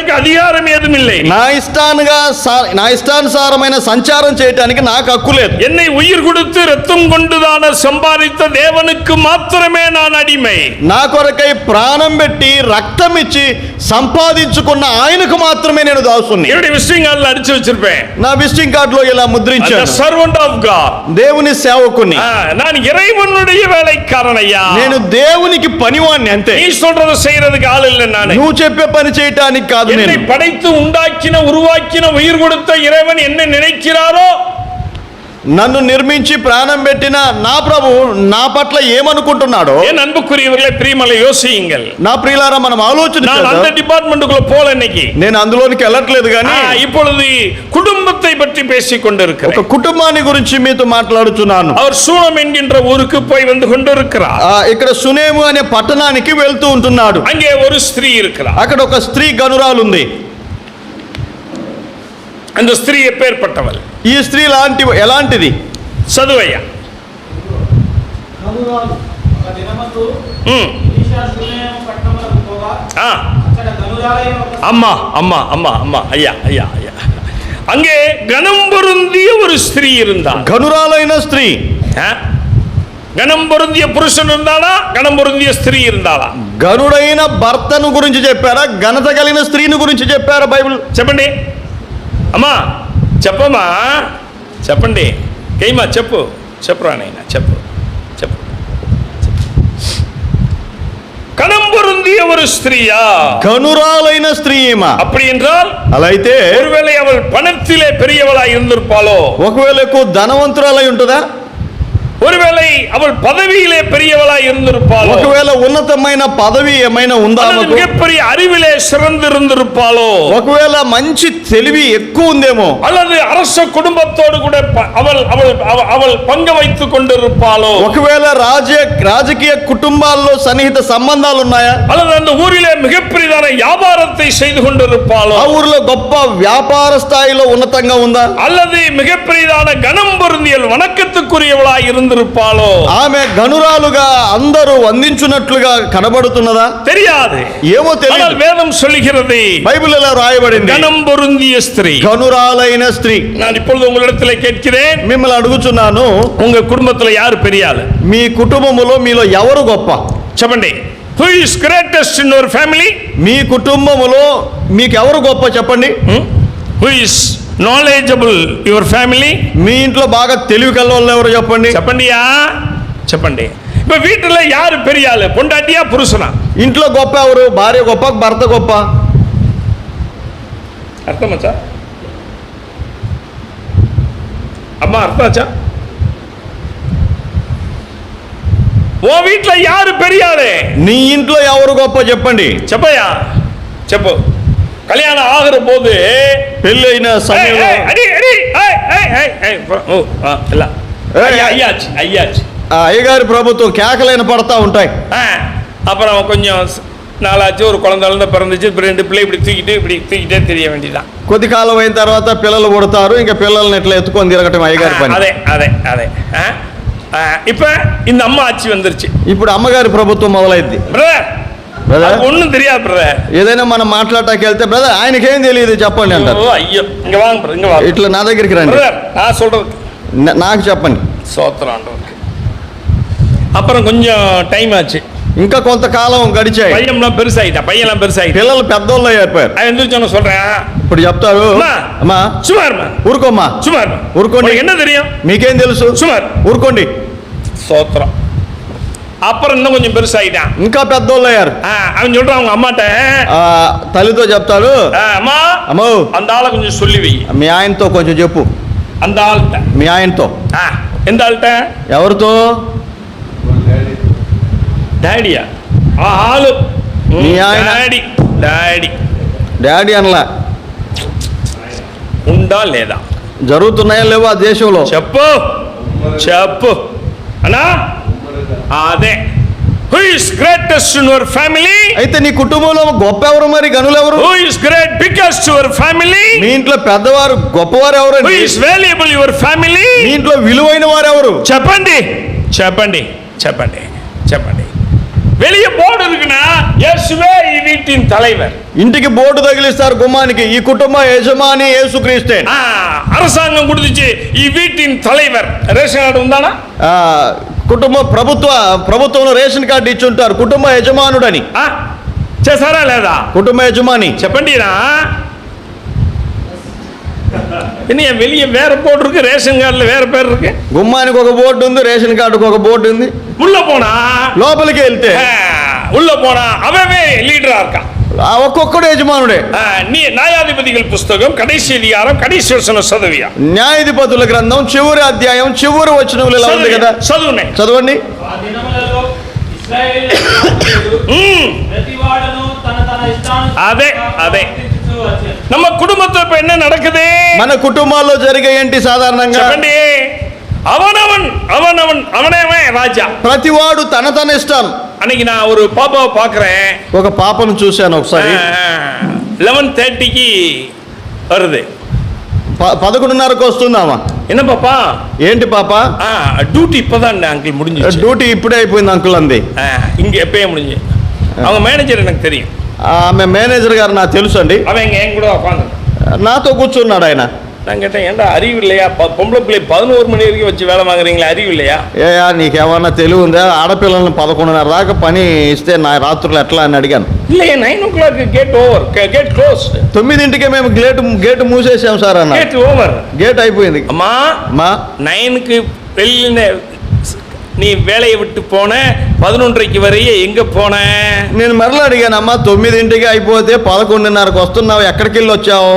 எனக்கு அதிகாரம் ஏதும் இல்லை. నా ఇష్టానుసారమైన సంచారం చేయడానికి నాకు హక్కు లేదు. என்னை உயிர் கொடுத்து ரத்தம் கொண்டுதான சம்பாதித்த தேவனுக்கு மாத்திரமே நான் அடிமை. నా కొరకై ప్రాణం పెట్టి రక్తం ఇచ్చి సంపాదించుకున్న ఆయనకు మాత్రమే నేను దాసుని. என்னுடைய విజిటింగ్ కార్డులో అడిచి வச்சிருப்பேன். నా విజిటింగ్ కార్డులో ఇలా ముద్రించాను, సర్వెంట్ ఆఫ్ గాడ్, దేవుని సేవకుని. நான் இறைவனுடைய வேலைக்காரன் ஐயா. నేను దేవునికి పనివాణ్ణి అంతే. நீ சொல்றத செய்யறதுக்கு ஆள் இல்லை. நான் నువ్వు చెప్పే పని చేయడానికి కాదు. என்னை படைத்து உண்டாக்கின உருவாக்கின உயிர் கொடுத்த இறைவன் என்ன நினைக்கிறாரோ, నన్ను నిర్మించి ప్రాణం పెట్టిన నా ప్రభు నా పట్ల ఏమనుకుంటున్నాడో. என் அன்புக்குரியவர்களே, பிரியமலை யோசியுங்கள். నా ప్రియులారా, మనం ఆలోచించాలి. நான் அந்த டிபார்ட்மெண்ட்டுக்குள்ள போல இன்னைக்கு నేను అందులోనికి వెళ్ళట్లేదు, కానీ இப்பொழுது குடும்பத்தை பற்றி பேசிக் கொண்டிருக்கிறேன். ఒక కుటుంబాన్ని గురించి మీతో మాట్లాడుతున్నాను. அவர் சூனம் என்கின்ற ஊருக்கு போய் வந்து கொண்டிருக்கிறார். ఇక్కడ సునేము అనే పట్టణానికి వెళ్తూ ఉంటున్నాడు. அங்கே ஒரு ஸ்திரீ இருக்கிறார். అక్కడ ఒక స్త్రీ గనురాలు ఉంది. அந்த ஸ்திரீ எப்பேற்பட்டவள்? ఈ స్త్రీ ఎలాంటిది? చదువయ్యా. అమ్మా అమ్మా అమ్మా అమ్మా అయ్యా అయ్యా అయ్యా, அங்கே கனம் பொருந்திய ஒரு ஸ்திரீ இருந்தாள். గనురాలైన స్త్రీ. గణం పొందియ పురుషుడు இருந்தாడా, గణం పొందియ స్త్రీ இருந்தாడా? గనుడైన భర్తను గురించి చెప్పారా, ఘనత కలిగిన స్త్రీని గురించి చెప్పారా బైబిల్? చెప్పండి అమ్మా, చెప్పమ్మా, చెప్పండి. కేమా చెప్పు, చెప్పురా నాయనా, చెప్పు చెప్పు. கணம் பொருந்திய ஒரு ஸ்திரீயா? கனுராலைன ஸ்திரீமா. அப்படி என்றால் అలా అయితే ஒருவேளை அவள் பணத்திலே பெரியவளாய் இருந்திருப்பாளோ? ఒకవేళ ఎక్కువ ధనవంతురాలై ఉంటుందా? ஒருவேளை அவள் பதவியிலே பெரியவளாய் இருந்திருப்பாளோ? ఒకవేళ ఉన్నతమైన పదవి ఏమైనా ఉందా? மிகப்பெரிய அறிவிலே சிறந்திருந்திருப்பாளோ? ఒకవేళ మంచి తెలివి ఎక్కువ ఉందేమో? அல்லது அரச குடும்பத்தோடு கூட அவள் பங்கு வைத்துக் கொண்டிருப்பாளோ? ఒకవేళ రాజకీయ కుటుంబాల్లో సన్నిహిత సంబంధాలు ఉన్నాయా? அல்லது அந்த ஊரிலே மிகப்பெரியதான வியாபாரத்தை செய்து கொண்டிருப்பாளோ? ఆ ఊరిలో గొప్ప వ్యాపార స్థాయిలో ఉన్నతంగా ఉందా? அல்லது மிகப்பெரியதான கனம் பொருந்திய வணக்கத்துக்குரியவளாய் இருந்திருப்பாளோ? ఆమె గనురాలుగా అందరూ వందించున్నట్లుగా కనబడుతున్నదా? தெரியாது, ఏమో తెలియదు. வேதம் சொல்லுகிறது, బైబిల్ ఎలా రాయబడింది? கனம் பொருந்திய ஸ்திரீ, గనురాలైన స్త్రీ. நான் இப்பொழுது உங்களிடத்தில் கேட்கிறேன், మిమ్మల్ని అడుగుచున్నాను, உங்க குடும்பத்துல யாரு பெரிய ஆளு? మీ కుటుంబములో మీలో ఎవరు గొప్ప? చెప్పండి. Who is greatest in your family? మీ కుటుంబములో మీకు ఎవరు గొప్ప చెప్పండి. Who is knowledgeable your family? మీ ఇంట్లో బాగా తెలివి కలవాళ్ళు ఎవరు చెప్పండి. చెప్పండియా, చెప్పండి. இப்ப வீட்டுல யாரு பெரிய ஆளு? பொண்டாட்டியா புருஷனா? ఇంట్లో గొప్ప ఎవరు? భార్య గొప్ప, భర్త గొప్ప? అర్థమచ్చా అమ్మా, అర్థమచ్చా? ఓ వీట్ల యారు పెరియ ఆளு? నీ ఇంట్లో ఎవరు గొప్ప చెప్పండి. చెప్పయ్యా, చెప్పు. కళ్యాణం ఆగర పోదు, పెళ్ళైన సమయంలో అయ్యగారి ప్రభుత్వం కేకలైన పడతా ఉంటాయి. அப்புறம் கொஞ்சம் நாளாச்சு, ஒரு குழந்தை பிறந்துச்சு, 2 பிள்ளை இப்படி தூக்கிட்டே தெரிய வேண்டியதான். కొద్ది కాలం అయిన తర్వాత పిల్లలు పుడతారు, ఇంకా పిల్లల్ని ఎట్లా ఎత్తుకొని తిరగటం అయ్యగారి పని. అదే అదే అదే. இப்ப இந்த అమ్మ ఆచి வந்துருச்சு. ఇప్పుడు అమ్మగారి ప్రభుత్వం మొదలైంది. బ్రదర్ ఒన్నుం தெரியாது బ్రదర్. ఏదైనా మనం మాట్లాడటానికి వెళ్తే బ్రదర్ ఆయనకేం తెలియదు చెప్పండి అంటారు. అయ్యో, ఇంక వాంగ బ్రదర్, ఇంక వాంగ. ఇట్లా నా దగ్గరికి రండి బ్రదర్, நான் சொல்றது నాకు చెప్పండి. சோத்திரம் ஆண்டவருக்கு. அப்புறம் கொஞ்சம் டைம் ஆச்சு, ఇంకా కొంతకాలం గడిచాయి. పయ్యంலாம் పెరుసాయిటా, పయ్యంலாம் పెరుసాయిటా, పిల్లలు పెద్దోళ్ళు అయిపోయారు. ఎందుకు சொல்றேன், ఇప్పుడు చెప్తారు. అమ్మా సుమారుమా, ఊరుకోమ్మా, సుమారుమా, ఊరుకోండి. என்ன தெரியும், మీకేం తెలుసు, సుమారు, ఊరుకోండి. சோத்திரம். அப்புறம் இன்னும் கொஞ்சம் பெருசாயிட்டான், ఇంకా పెద్దోళ్ళు అయ్యారు. அவன் சொல்றான் அவங்க అమ్మాட்ட, తల్లితో చెప్తారు, అమ్మా అమ్మో அந்த ஆளை கொஞ்சம் சொல்லி வை. మీ ఆయనతో కొంచెం చెప్పు. அந்த ஆள்கிட்ட, మీ ఆయనతో. எந்த ஆள்கிட்ட? ఎవరితో? డాడీయా? ఆలు మీ ఆయన. డాడీ డాడీ డాడీ అనలా. ఉందా లేదా? జరుగుతున్నాయా లేవా దేశంలో? చెప్పు చెప్పు అన్నా. అదే, who is greatest in your family? అయితే నీ కుటుంబంలో గొప్ప ఎవరు, మరి గనులు ఎవరు? Who is great biggest your family? మీ ఇంట్లో పెద్దవారు గొప్పవారు ఎవరు? Who is valuable your family? మీ ఇంట్లో విలువైన వారు ఎవరు? చెప్పండి చెప్పండి చెప్పండి చెప్పండి. வெளியே போர்டு இருக்குன்னா இயேசுவே வீட்டின் தலைவர். ఇంటికి బోర్డు తగిలిస్తారు గుమ్మానికి, ఈ కుటుంబ యజమాని యేసుక్రీస్తే. அரசாங்கம் கொடுத்துச்சு ఈ వీటిన్ தலைவர். రేషన్ కార్డు ఉందానా? కుటుంబ ప్రభుత్వంలో రేషన్ కార్డు ఇచ్చి ఉంటారు కుటుంబ యజమానుడని. చేశారా లేదా? కుటుంబ యజమాని చెప్పండిరా. வெளியே வேற போர்டு இருக்கு, ரேஷன் கார்டுல வேற பேர் இருக்கு. గుమ్మానికి ఒక బోర్డు ఉంది, రేషన్ కార్డుకు ఒక బోర్డు ఉంది. உள்ள போனா, లోపలికి వెళ్తే உள்ள போனா அவவே లీడரா இருக்கான். ఒక్కొక్కడు యజమానుడే. న్యాయాధిపతిகள் పుస్తకం కடைசி అధికారం కடைసి వచనం చదివియా. న్యాయాధిపతుల గ్రంథం చివరి అధ్యాయం చివరి వచనములు ఇలా ఉంది కదా, చదవండి. అదే అదే நம்ம குடும்பத்துல இப்ப என்ன நடக்குது? మన కుటుంబాల్లో జరిగే ఏంటి సాధారణంగా? చెప్పండి. அவனவன் రాజా. ప్రతివాడు తన ఇష్టం. అన్నకి నా ஒரு పాపాவை பார்க்கறேன். ఒక పాపను చూశాను ఒకసారి. 11:30కి வருது. 11:30కు వస్తుందామా? என்ன பாப்பா? ఏంటి పాప? డ్యూటీ இப்பதான் అంకుల్ முடிஞ்சிச்சு. డ్యూటీ ఇప్పుడే అయిపోయింది అంకుల్ అంది. இங்க எப்பயே முடிஞ்சு. அவங்க మేనేజర్ నాకు தெரியும். ఆమె మేనేజర్ గారు నాకు తెలుసు అండి. அவன் என் கூட உட்கார்ந்து నాతో కూర్చున్నాడు ఆయన. நான் கேட்டேன், ஏன்டா அறிவு இல்லையா? பொம்பளை பிள்ளை 11 மணி வரைக்கும் வச்சு வேலை வாங்குறீங்களா, அறிவு இல்லையா? ఏయా నీకేమన్నా తెలివి ఉందా? ఆడపిల్లల్ని 11:30 దాకా పని ఇస్తే నా రాత్రులు ఎట్లా అని అడిగాను. இல்லையே 9 o'clock gate over, gate closed. 9ంటికే మేము గేట్ మూసేసాం సార్ అన్న. గేట్ ఓవర్, గేట్ అయిపోయింది. అమ్మా 9க்கு வெளியில நீ வேலையை விட்டு போன, 11:30க்கு வரைய எங்க போன? నేను మరలా అడిగాను, అమ్మా 9ంటికి అయిపోతే 11:30కు వస్తున్నావు, ఎక్కడికి వెళ్ళి వచ్చావు?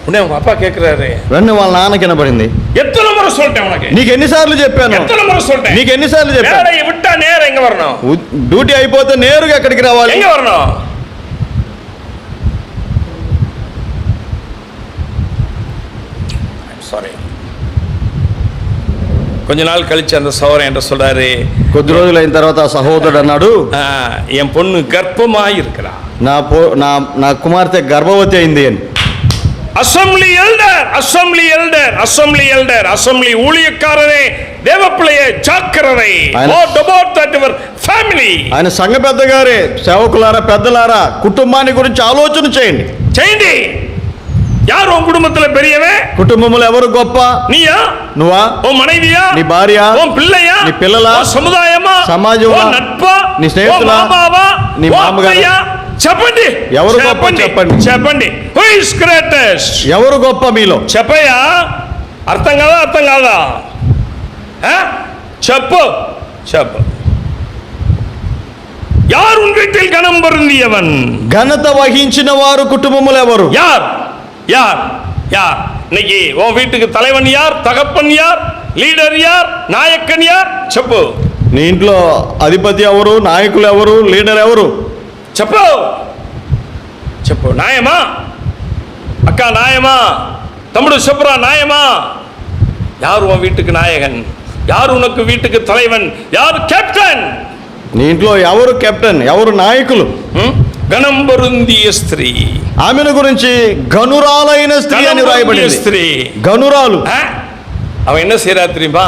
உங்க அப்பா கேக்குறாரு. వెన్ను వాళ్ళ నాన్న కినబడింది. எத்தனை முறை சொல்லிட்டேன் உனக்கு? నీకు ఎన్నిసార్లు చెప్పాను? எத்தனை முறை சொல்லிட்டேன்? నీకు ఎన్నిసార్లు చెప్పాను? வேலையை விட்டா நேரா எங்க வரணும்? డ్యూటీ అయిపోతే నేరుగా ఎక్కడికి రావాలి? எங்க வரணும்? సారీ. కొంచెం నాள் కழிச்சு அந்த సహోదరன் என்ன சொல்றாரு? కొద్ది రోజులు అయిన తర్వాత ఆ సహోదరుడు అన్నాడు, என் பொண்ணு గర్భமாయి இருக்கிறா. నా కుమార్తె గర్భవతి అయింది అని. అసెంబ్లీ ఎల్డర్ అసెంబ్లీ ஊழியக்காரரே, దేవప్లయే జాగ్రత్తై what about that your family. ఆయన సంఘ పెద్ద గారే, సేవకులారా, పెద్దలారా, కుటుంబాన్ని గురించి ఆలోచన చేయండి. யார் உன் குடும்பத்துல பெரியவன்? కుటుంబంలో ఎవరు గొప్ప? நீயா? నువ్వా? உன் மனைவியா? నీ భార్య? உன் பிள்ளையா? నీ పిల్లలా? సముదాయమా? సమాజమా? உன் నట్పా? నీ స్నేహితులా? మామావా? నీ మామగారా? చెప్పండి. ఎవరు గొప్ప? చెప్పండి. Who is greatest? ఎవరు గొప్ప మీలో? చెప్పయ్యా. అర్థం కాదా? చెప్పు. யார் உன் வீட்டில் கனம் பொருந்தியவன்? ఘనత వహించిన వారు కుటుంబములు ఎవరు? யார்? இன்னைக்கு உன் வீட்டுக்கு தலைவன் யார்? தகப்பன் யார்? లీడర్ యార్? నాయకన్ యార్? చెప్పు. నీ ఇంట్లో అధిపతి ఎవరు? నాయకులు ఎవరు? లీడర్ ఎవరు? చెప్పు. నాయమా? అక్క నాయమా? తమ్ముడు చెప్పురా నాయమా? யார் உன் வீட்டுக்கு நாயகன்? யார் உனக்கு வீட்டுக்கு தலைவன்? யார் கேப்டன்? నీ ఇంట్లో ఎవరు కెప్టెన్? ఎవరు నాయకులు? గణం పొందియ స్త్రీ. ఆమెను గురించి గనురాలైన స్త్రీ అని రాయబడింది. స్త్రీ గనురాలు. அவ என்ன செய்யறா தெரியுமா?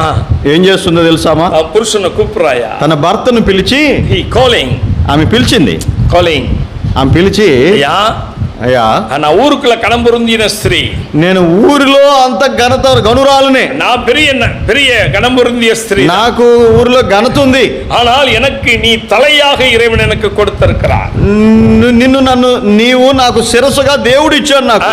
ఏం చేస్తుందో తెలుసామా? పురుషుని కూపురాయా, తన భర్తను పిలిచి, ఆమె పిలిచింది. ఆమె పిలిచి, అయ్యా నా ఊరుకుల కణం పొందిన స్త్రీ, నేను ఊరిలో అంత ఘనత గనురాలునే. నా பெரிய கணம் பொருந்திய ஸ்திரீ, నాకు ఊరిలో ఘనత ఉంది. ஆனால் எனக்கு நீ தலையாக இறைவன் எனக்கு கொடுத்திருக்கிறார். నీవు నాకు శిరస్సుగా దేవుడు ఇచ్చాడు. నాకు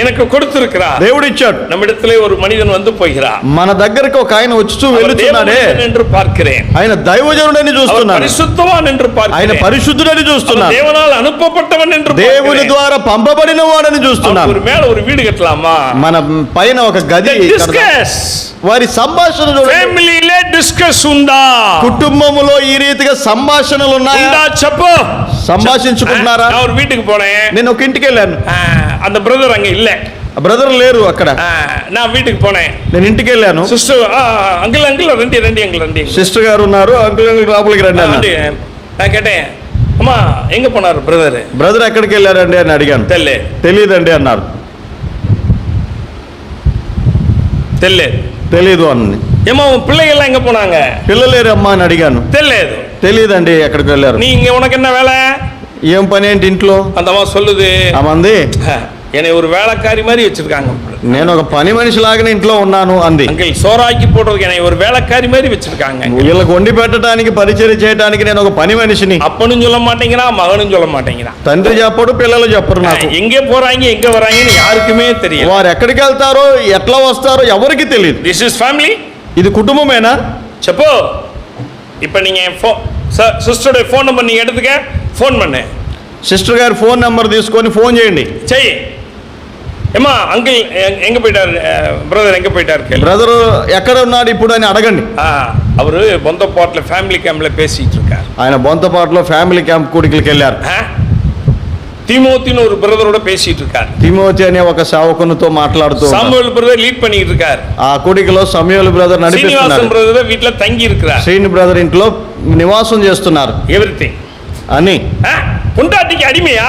எனக்கு கொடுத்திருக்கிறார். దేవుడు ఇచ్చాడు. நம்மிடத்திலே ஒரு மனிதன் வந்து పోகிறார். మన దగ్గరికి ఒక ఆయన వచ్చి వెళ్తున్నాడే என்று பார்க்கிறேன். ఆయన దైవజనుడని చూస్తున్నాను. పరిశుద్ధవాన్ என்று பார்க்கிறேன். ఆయన పరిశుద్ధుడని చూస్తున్నాను. దేవునాల్ అనుపపట్టవన్ என்று பார்க்கிறேன். దేవుని ద్వారా పంపబడిన వాడని చూస్తున్నాను. ஒரு மேல ஒரு வீடு కట్టలామా? మన పైన ఒక గది కడదాం. వారి సంభాషణ చూడండి. ఫ్యామిలీలో డిస్కస్ ఉందా? కుటుంబములో ఈ రీతిగా సంభాషణలు ఉన్నాయా? చెప్పు. సంభాషించుకుంటున్నారా? నా ఒక వీటికి పోనే, నేను ఒక ఇంటికి వెళ్ళాను. அந்த பிரதர் அங்க இல்ல. బ్రదర్ లేరు అక్కడ. నా వీటికి పోనే, నేను ఇంటికి వెళ్ళాను. సిస్టర్ అంకుల్ రండి అంకుల్. సిస్టర్ గారు ఉన్నారు. అంకుల్ లోపలికి రండి అన్నారు. நான் கேட்டேன், అమ్మా எங்க போனாరు బ్రదర్ ఎక్కడికి వెళ్ళారండి అని అడిగాను. తెలియదండి అన్నారు. తెలీదు అన్నది. ఏమో పిల్లలు ఎங்க పోనాங்க? పిల్లలేరు అమ్మా అని అడిగాను. తెలియదు. తెలియదండి ఎక్కడికి వెళ్ళారు. நீ இங்க உனக்கு என்ன வேலை? ఏం పని ఏంటి ఇంట్లో? அந்த அம்மா சொல்லுது, అమ్మంది என்னை ஒரு வேலைக்காரி மாதிரி வச்சிருக்காங்க. నేను ఒక పని మనిషి లాగానే ఇంట్లో ఉన్నాను అంది. అంకిల్ సోరాకి పోవడానికి என்னை ஒரு வேலைக்காரி மாதிரி வச்சிருக்காங்க. వీళ్ళకి వండి పెట్టడానికి పరిచయం చేయడానికి నేను ఒక పని మనిషిని. அப்பனும் சொல்ல மாட்டேங்கிறான், மகனும் சொல்ல மாட்டேங்கிறான். తండ్రి చెప్పడు, పిల్లలు చెప్పరు. నాకు எங்கே போறாங்க எங்க வராங்கன்னு யாருக்குமே தெரியும். వారు ఎక్కడికి వెళ్తారో ఎట్లా వస్తారో ఎవరికి తెలియదు. This is family. ఇది కుటుంబమేనా? చెప్పు. இப்போ நீங்க சிஸ்டரோட ஃபோன் நம்பர் நீங்க எடுத்துக்க, ஃபோன் பண்ணு. సిస్టర్ గారి ఫోన్ నెంబర్ తీసుకొని ఫోన్ చేయండి. చెయ్యి. ఏమా అంకిల్ எங்க போயிட்டார், బ్రదర్ எங்க போயிட்டார் கேளு. బ్రదర్ ఎక్కడ ఉన్నాడు ఇప్పుడు అని అడగండి. அவரு బొంతపాట్ల ఫ్యామిలీ క్యాంప్లో பேசிட்டு இருக்கார். ఆయన బొంతపాట్లో ఫ్యామిలీ క్యాంప్ కూడికలకు వెళ్ళారు. திமோத்தின்னு ஒரு பிரதரோட பேசிட்டு இருக்கார். తిమోతి అనే ఒక సేవకునితో మాట్లాడుతూ சாமுவேல் பிரதர் லீட் பண்ணிட்டு இருக்கார். ఆ కూడికలో సమూయేలు బ్రదర్ నడిపిస్తున్నారు. శ్రీనివాసన్ బ్రదర్ వీట్ల తంగి இருக்கிறார். శ్రీని బ్రదర్ ఇంట్లో నివాసం చేస్తున్నారు. ఎవ్రీథింగ్ అని పుంటాటికి అడిమయా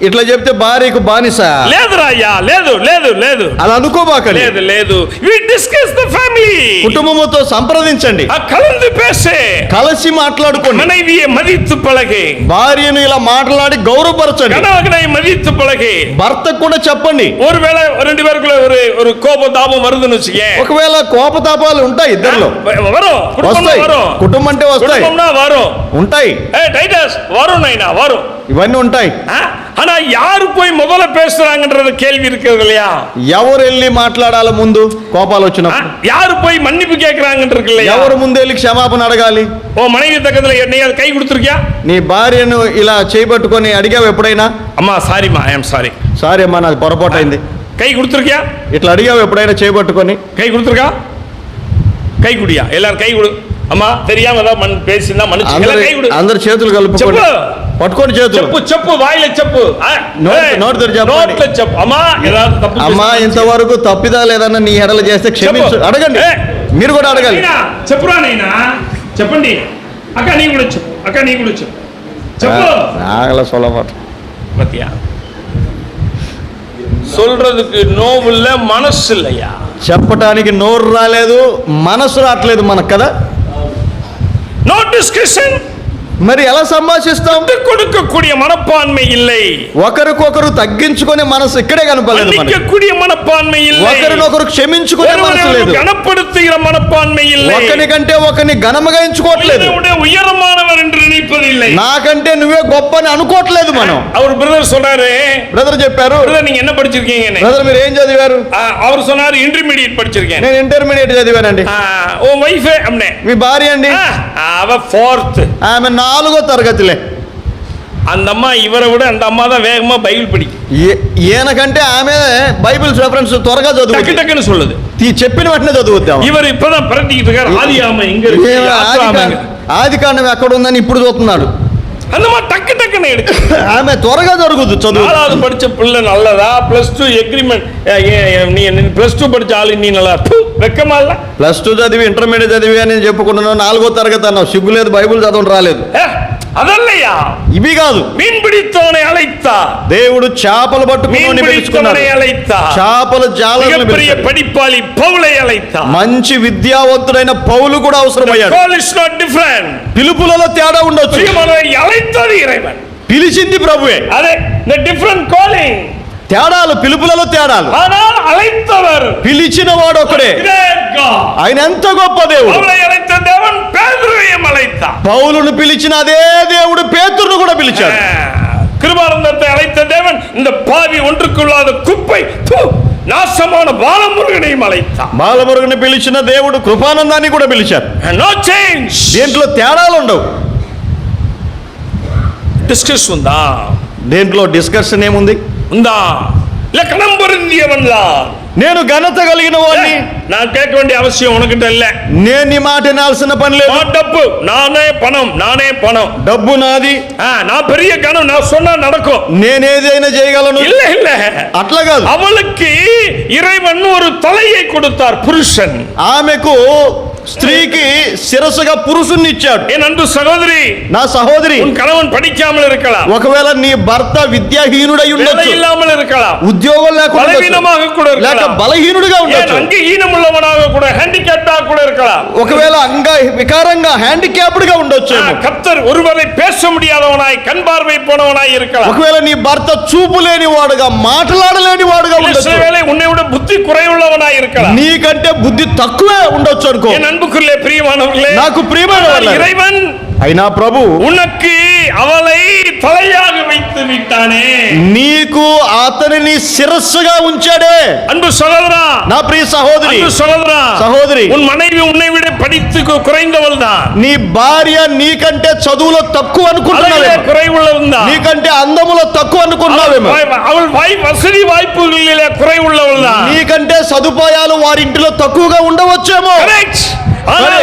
ఇట్లా చెప్తే భార్యకు బానిస లేదురా అయ్యా, లేదు లేదు లేదు అలా అనుకోబాకండి. లేదు లేదు. We discuss the family. కుటుంబముతో సంప్రదించండి, కలந்து పేసే, కలిసి మాట్లాడుకోండి. మனைవిயை మదిత్తు పలగే, భార్యను ఇలా మాట్లాడి గౌరవపరచండి. కనవకనై మదిత్తు పలగే, భర్తకు కూడా చెప్పండి. ஒருவேளை ரெண்டு பேருக்குள்ள ஒரு கோப தாபம் வருதுன்னு வச்சுக்கே, ఒకవేళ కోపతాపాలు ఉంటాయి ఇద్దరిలో, వரும். వస్తాయి. కుటుంబం అంటే వస్తాయి, వரும், ఉంటాయి. టైటస్ వரும், నైనా వரும், ఇవన్నీ ఉంటాయి. ஆனா யாரு போய் முதல்ல பேசுறாங்கன்றது கேள்வி இருக்குது இல்லையா? ఎవరు వెళ్ళి మాట్లాడాలి ముందు కోపాలు వచ్చినప్పుడు? யாரு போய் మన్నిపు కేకుறாங்கன்றது இல்லையா? ఎవరు ముందు వెళ్ళి క్షమాపణ అడగాలి? ఓ మనవి తగ్గదల ఎన్నయ్య కై గుర్తుర్కియా? నీ భార్యను ఇలా చేయబట్టుకొని అడిగావు ఎప్పుడైనా? అమ్మా సారీ మా, ఐఎమ్ సారీ. సారీ అమ్మా, నాది పొరపాటు అయింది. కై గుర్తుర్కియా? ఇట్లా అడిగావు ఎప్పుడైనా చేయబట్టుకొని? కై గుర్తురుగా? కై గుడియా? எல்லாரும் కై గుడు. అమ్మా தெரியாம ஏதாவது மன் பேசினா மன்னிச்சு కై గుడు. అందరు చేతులు కలుపుకోండి, పట్టుకోండి చేతులు. చెప్పు చెప్పు, వాయిల చెప్పు, నోటితో చెప్పండి. నోట్లో చెప్పు. అమ్మా ఏதாவது తప్పు, అమ్మా ఇంతవరకు తప్పిదాలు ఏదన్నా నీ ఎడల చేస్తే క్షమించు అడగండి. మీరు కూడా అడగాలి. చెప్పురా నైనా, చెప్పండి. అక్క నీ కూడా చెప్పు, అక్క నీ కూడా చెప్పు, చెప్పు. నాగల సొలపాటు பத்தியா சொல்றதுக்கு நோவுல்ல, మనసు இல்லையா? చెప్పటానికి నోరు రాలేదు, మనసు రావట్లేదు మనకు కదా. No discussion. మరి ఎలా సంభాషిస్తాం? கொடுக்கக்கூடிய மனப்பான்மை இல்லை. ఒకరికొకరు తగ్గించుకునే మనసు ఇక్కడే కనపడలేదు. మన్నికக்கூடிய மனப்பான்மை இல்லை. ఒకరినొకరు క్షమించుకునే మనసు లేదు. గణపడుతుகிற மனப்பான்மை இல்லை. ఒకరికంటే ఒకరిని ఘనముగా ఎంచుకోవట్లేదు. ఉయరమానవర్ என்று நினைப்பதில்லை. నాకంటే నువ్వే గొప్ప అని అనుకోవట్లేదు మనం. அவர் பிரதர் சொன்னாரு, బ్రదర్ చెప్పారు, பிரதர் நீங்க என்ன படிச்சிருக்கீங்க? బ్రదర్ మీరు ఏం చదివారు? அவர் சொன்னாரு ఇంటర్మీడియట్ படிச்சிருக்கேன். నేను ఇంటర్మీడియట్ చదివానండి. ఓ వైఫ్ అమ్నే, మీ భార్య అండి? அவ 4th, ఆమె 4వ తరగతిలే. அந்த అమ్మ ఇవర విட அந்த అమ్మ தான் வேகமா బైబిల్ படிக்கும். ఈయనకంటే ఆమె బైబిల్ రెఫరెన్స్ త్వరగా చదువుతుంది, టక్కును சொல்லுது. చెప్పిన వెంటనే చదువుతాం. ఇవరు இப்பதான் பிரட்டிட்டு இருக்காரு. ஆதியாகமம் எங்க இருக்கு? ఆదికాండం ఎక్కడ ఉందని ఇప్పుడు చూస్తున్నాడు. అన్నమా టక్కు టక్కునే எடுக்கு. ఆమె త్వరగా జరుగుదు చదువు. 4வது படிச்ச పిల్ల நல்லதா? +2 అగ్రిమెంట్, నీ +2 படிச்ச ఆలు నీ నల్ల వెక్కమా? +2 చదివి ఇంటర్మీడియట్ చదివి అని చెప్పుకుంటున్నావు, 4వ తరగతి అన్నావు, సిగ్గు లేదు, బైబిల్ చదవడం రాలేదు. అదల్లయ్యా, ఇవి కాదు. మీన్ పిడితోనే అలైతా, దేవుడు చేపలు పట్టుకుని పిలుచుకున్నాడు. చేపల జాలర్లను పిలిచాడు. పడిపాలి పౌలై అలైతా, మంచి విద్యావంతుడైన పౌలు కూడా అవసరమయ్యాడు. Call is not different. పిలుపులలో తేడా ఉండొచ్చు, అలైతాది ఇరైవన్, పిలిచింది ప్రభువే. అదే ద డిఫరెంట్ కాలింగ్. తేడాలు, పిలుపులలో తేడాలు. అలైతవర్, పిలిచిన వాడు ఒకడే. ఆయన ఎంత గొప్ప దేవుడు. పౌలును పిలిచిన అదే దేవుడు పేతురును కూడా పిలిచాడు. கிருபானந்தத்தை அழைத்த தேவன் இந்த பாவி ஒன்றுக்குள்ளாத కుప్పై నాశமான బాలమురుగனையும் అழைతాడు. బాలమురుగని పిలిచిన దేవుడు కృపానందాన్ని కూడా పిలిచారు. No change. దేంట్లో తేడాలు ఉండవు. డిస్కషన్ ఉందా? దేంట్లో డిస్కషన్ ఏముంది? ఉందా? లక్షణం పొందియవన్లా, నేను ఘనత కలిగిన వాడిని, நான் கேட்க வேண்டிய அவசியம் உனக்கிட்ட இல்ல. నేను నీ మాట వినాల్సిన పని లేదు. డబ్బు నానే, పణం నానే, పణం డబ్బు నాది, నా பெரிய கணம், நான் சொன்னா நடக்கும், నేనేదైనా చేయగలను. இல்ல இல்ல, అట్లా కాదు. அவளுக்கு இறைவன் ஒரு தலையை கொடுத்தார், పురుషన్. ఆమెకు స్త్రీకి శిరస్సుగా పురుషుణ్ణి ఇచ్చాడు. என் அன்பு సహోదరి, నా సహోదరి, உன் கணவன் படிக்காமல் இருக்கலாம், ఒకవేళ నీ భర్త విద్యాహీనుడై ఉండొచ్చు, ఇల్లాமல் இருக்கலாம், ఉద్యోగం లేకుండా బలహీనமாக కూడా లేక బలహీనుడిగా ఉండొచ్చు, అంగహీనం உள்ளவனாக கூட హ్యాండిక్యాప్డ్ கூட இருக்கலாம். ఒకవేళ అంగ వికారంగా హ్యాండిక్యాప్డ్ గా ఉండొచ్చేమో. கர்த்தர் ஒருவேளை பேச முடியாதவனாய் கண் பார்வை போனவனாய் இருக்கலாம். ఒకవేళ నీ భర్త చూపు లేని వాడుగా మాట్లాడలేని వాడుగా ఉండొచ్చు. ஒருவேளை உன்னை விட புத்தி குறைவுள்ளவனாய் இருக்கலாம். నీకంటే బుద్ధి తక్కువే ఉండొచ్చు అనుకో. என் அன்புக்குள்ளே பிரியமானவர்களே, నాకు ప్రియమైన వాళ్ళ இறைவன் అయినా ప్రభు உனக்கு அவளை தலையாக வைத்து விட்டானே, నీకు అతనిని శిరస్సుగా ఉంచాడే. அன்பு சகோதரா, నా ప్రియ సహోదరి, அன்பு சகோதரா, సహోదరి, உன் மனைவி உன்னை விட படித்து குறைந்தவள் தான். నీ భార్య నీకంటే చదువులో తక్కువ అనుకుంటున్నావేమో, குறைவுள்ளவள் నీకంటే అందములో తక్కువ అనుకుంటున్నావేమో, அவள் வசதி வாய்ப்புகளிலே குறைவுள்ளவள் தான், నీకంటే సదుపాయాలు వారి ఇంటిలో తక్కువగా ఉండవచ్చేమో. அவளை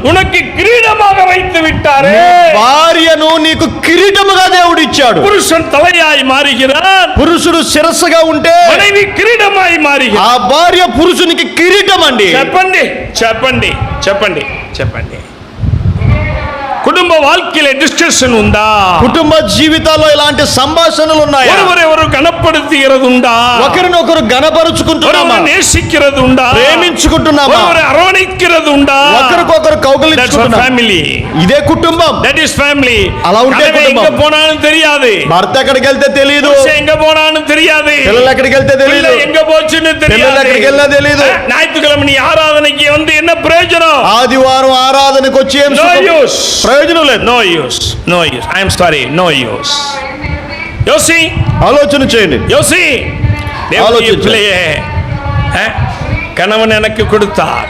உனக்கு கிரீடமாக வைத்து விட்டாரே. భార్యను నీకు కిరీటముగా దేవుడు ఇచ్చాడు. పురుషుడు తలయాయి మారిகிறான், పురుషుడు శిరస్సుగా ఉంటే మனைవి కిరీటమాయి మారిகிறான். ఆ భార్య పురుషునికి కిరీటం అండి. చెప్పండి చెప్పండి చెప్పండి చెప్పండి. కుటుంబ வாழ்க்கையில డిస్కషన్ ఉందా? కుటుంబ జీవితాల్లో ఇలాంటి సంభాషణలు ఉన్నాయా? ஒருவரை கனப்படுத்துகிறது ఉందా? ఒకరినొకరు గణపరుచుకుంటున్నామా? நேசிக்கிறது ఉందా? ప్రేమించుకుంటున్నామా? ஒருவரை அரவணைக்கிறது ఉందా? ఒకరికొకరు కౌగిలించుకుంటున్నామా? ఫ్యామిలీ. ఇదే కుటుంబం. That is family. అలా ఉంటే కుటుంబం. ఎங்க పోనాను తెలియదు, భర్త ఎక్కడికి వెళ్తే తెలియదు, ఎங்க పోనాను తెలియదు, పిల్లలు ఎక్కడికి వెళ్తే తెలియదు, ఎங்க పోచును తెలియదు, పిల్లలు ఎక్కడికి వెళ్ళా తెలియదు. ஞாயிற்றுக்கிழமை நீ ఆరాధనకి வந்து என்ன ప్రయోజనం? ఆదివారం ఆరాధనకు వచ్చి ఏం ప్రయోజనం లేదు. No use, no use. I am sorry, no use. యోసి, ఆలోచన చేయండి. யோசி, பிள்ளையே கணவன் எனக்கு கொடுத்தார்,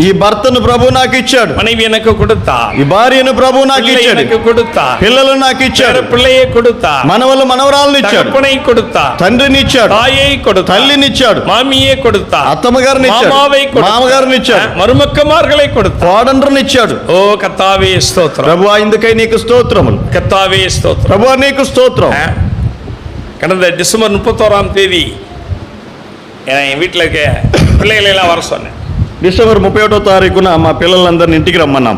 ఈ భర్తను ప్రభు నాకు ఇచ్చాడు, மனைவி எனக்கு கொடுத்தார், ఈ భార్యను ప్రభు నాకు ఇచ్చాడు, எனக்கு கொடுத்தார், పిల్లలు నాకు ఇచ్చాడు, பிள்ளையை கொடுத்தார், మనవలు మనవరాలను ఇచ్చాడు, தகப்பனை கொடுத்தார், తండ్రిని ఇచ్చాడు, தாயை கொடுத்தார், తల్లిని ఇచ్చాడు, மாமியை கொடுத்தார், అత్తమ్మగారిని ఇచ్చాడు, மாமாவை கொடுத்தார், మామగారిని ఇచ్చాడు, మరుమక్కమార్களை கொடுத்தார், కోడండ్రిని ఇచ్చాడు. ఓ కర్తావే స్తోత్రం. ప్రభువా ఇందుకై నీకు స్తోత్రములు. కర్తావే స్తోత్రం. ప్రభువా నీకు స్తోత్రం. கடந்த டிசம்பர் 31ஆம் தேதி என் வீட்டில் இருக்க பிள்ளைகளை எல்லாம் வர சொன்னேன். డిసెంబర్ 31వ తారీఖున మా పిల్లలందరిని ఇంటికి రమ్మన్నాం.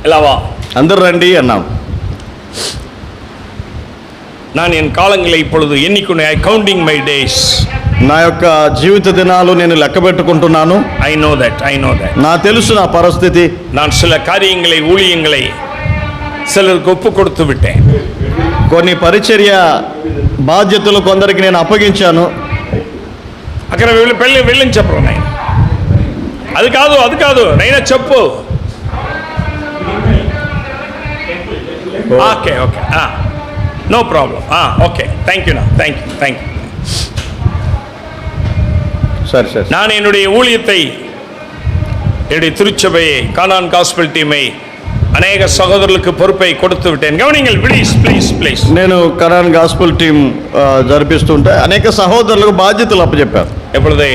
இல்லவா అందరు రండి అన్నాం. நான் என் காலங்களை இப்பொழுது எண்ணிக்கொண்டு ஐ கவுண்டிங் மை டேஸ். నా యొక్క జీవిత దినాలు నేను లెక్క పెట్టుకుంటున్నాను. I know that. నా తెలుసు నా పరిస్థితి. நான் சில காரியங்களை ஊழியங்களை சிலருக்கு ஒப்பு கொடுத்து விட்டேன். కొన్ని పరిచర్య బాధ్యతలు కొందరికి నేను అప్పగించాను. అక్కడ వెళ్ళని చెప్పరు నాయన, అది కాదు నైనా చెప్పు. Okay no problem. Okay thank you. சரி. நான் என்னுடைய ஊழியத்தை, என்னுடைய திருச்சபையை, கானான் காஸ்பல் டீமை అనేక సహోదరులకు పొరుపై கொடுத்து విட்டேன். గమనింగల్ ప్లీజ్. నేను కనాన్ గాస్పెల్ టీమ్ జరిపిస్తుంటే అనేక సహోదరులకు బాధ్యతలు అప్పచెప్పాను. எப்பொழுது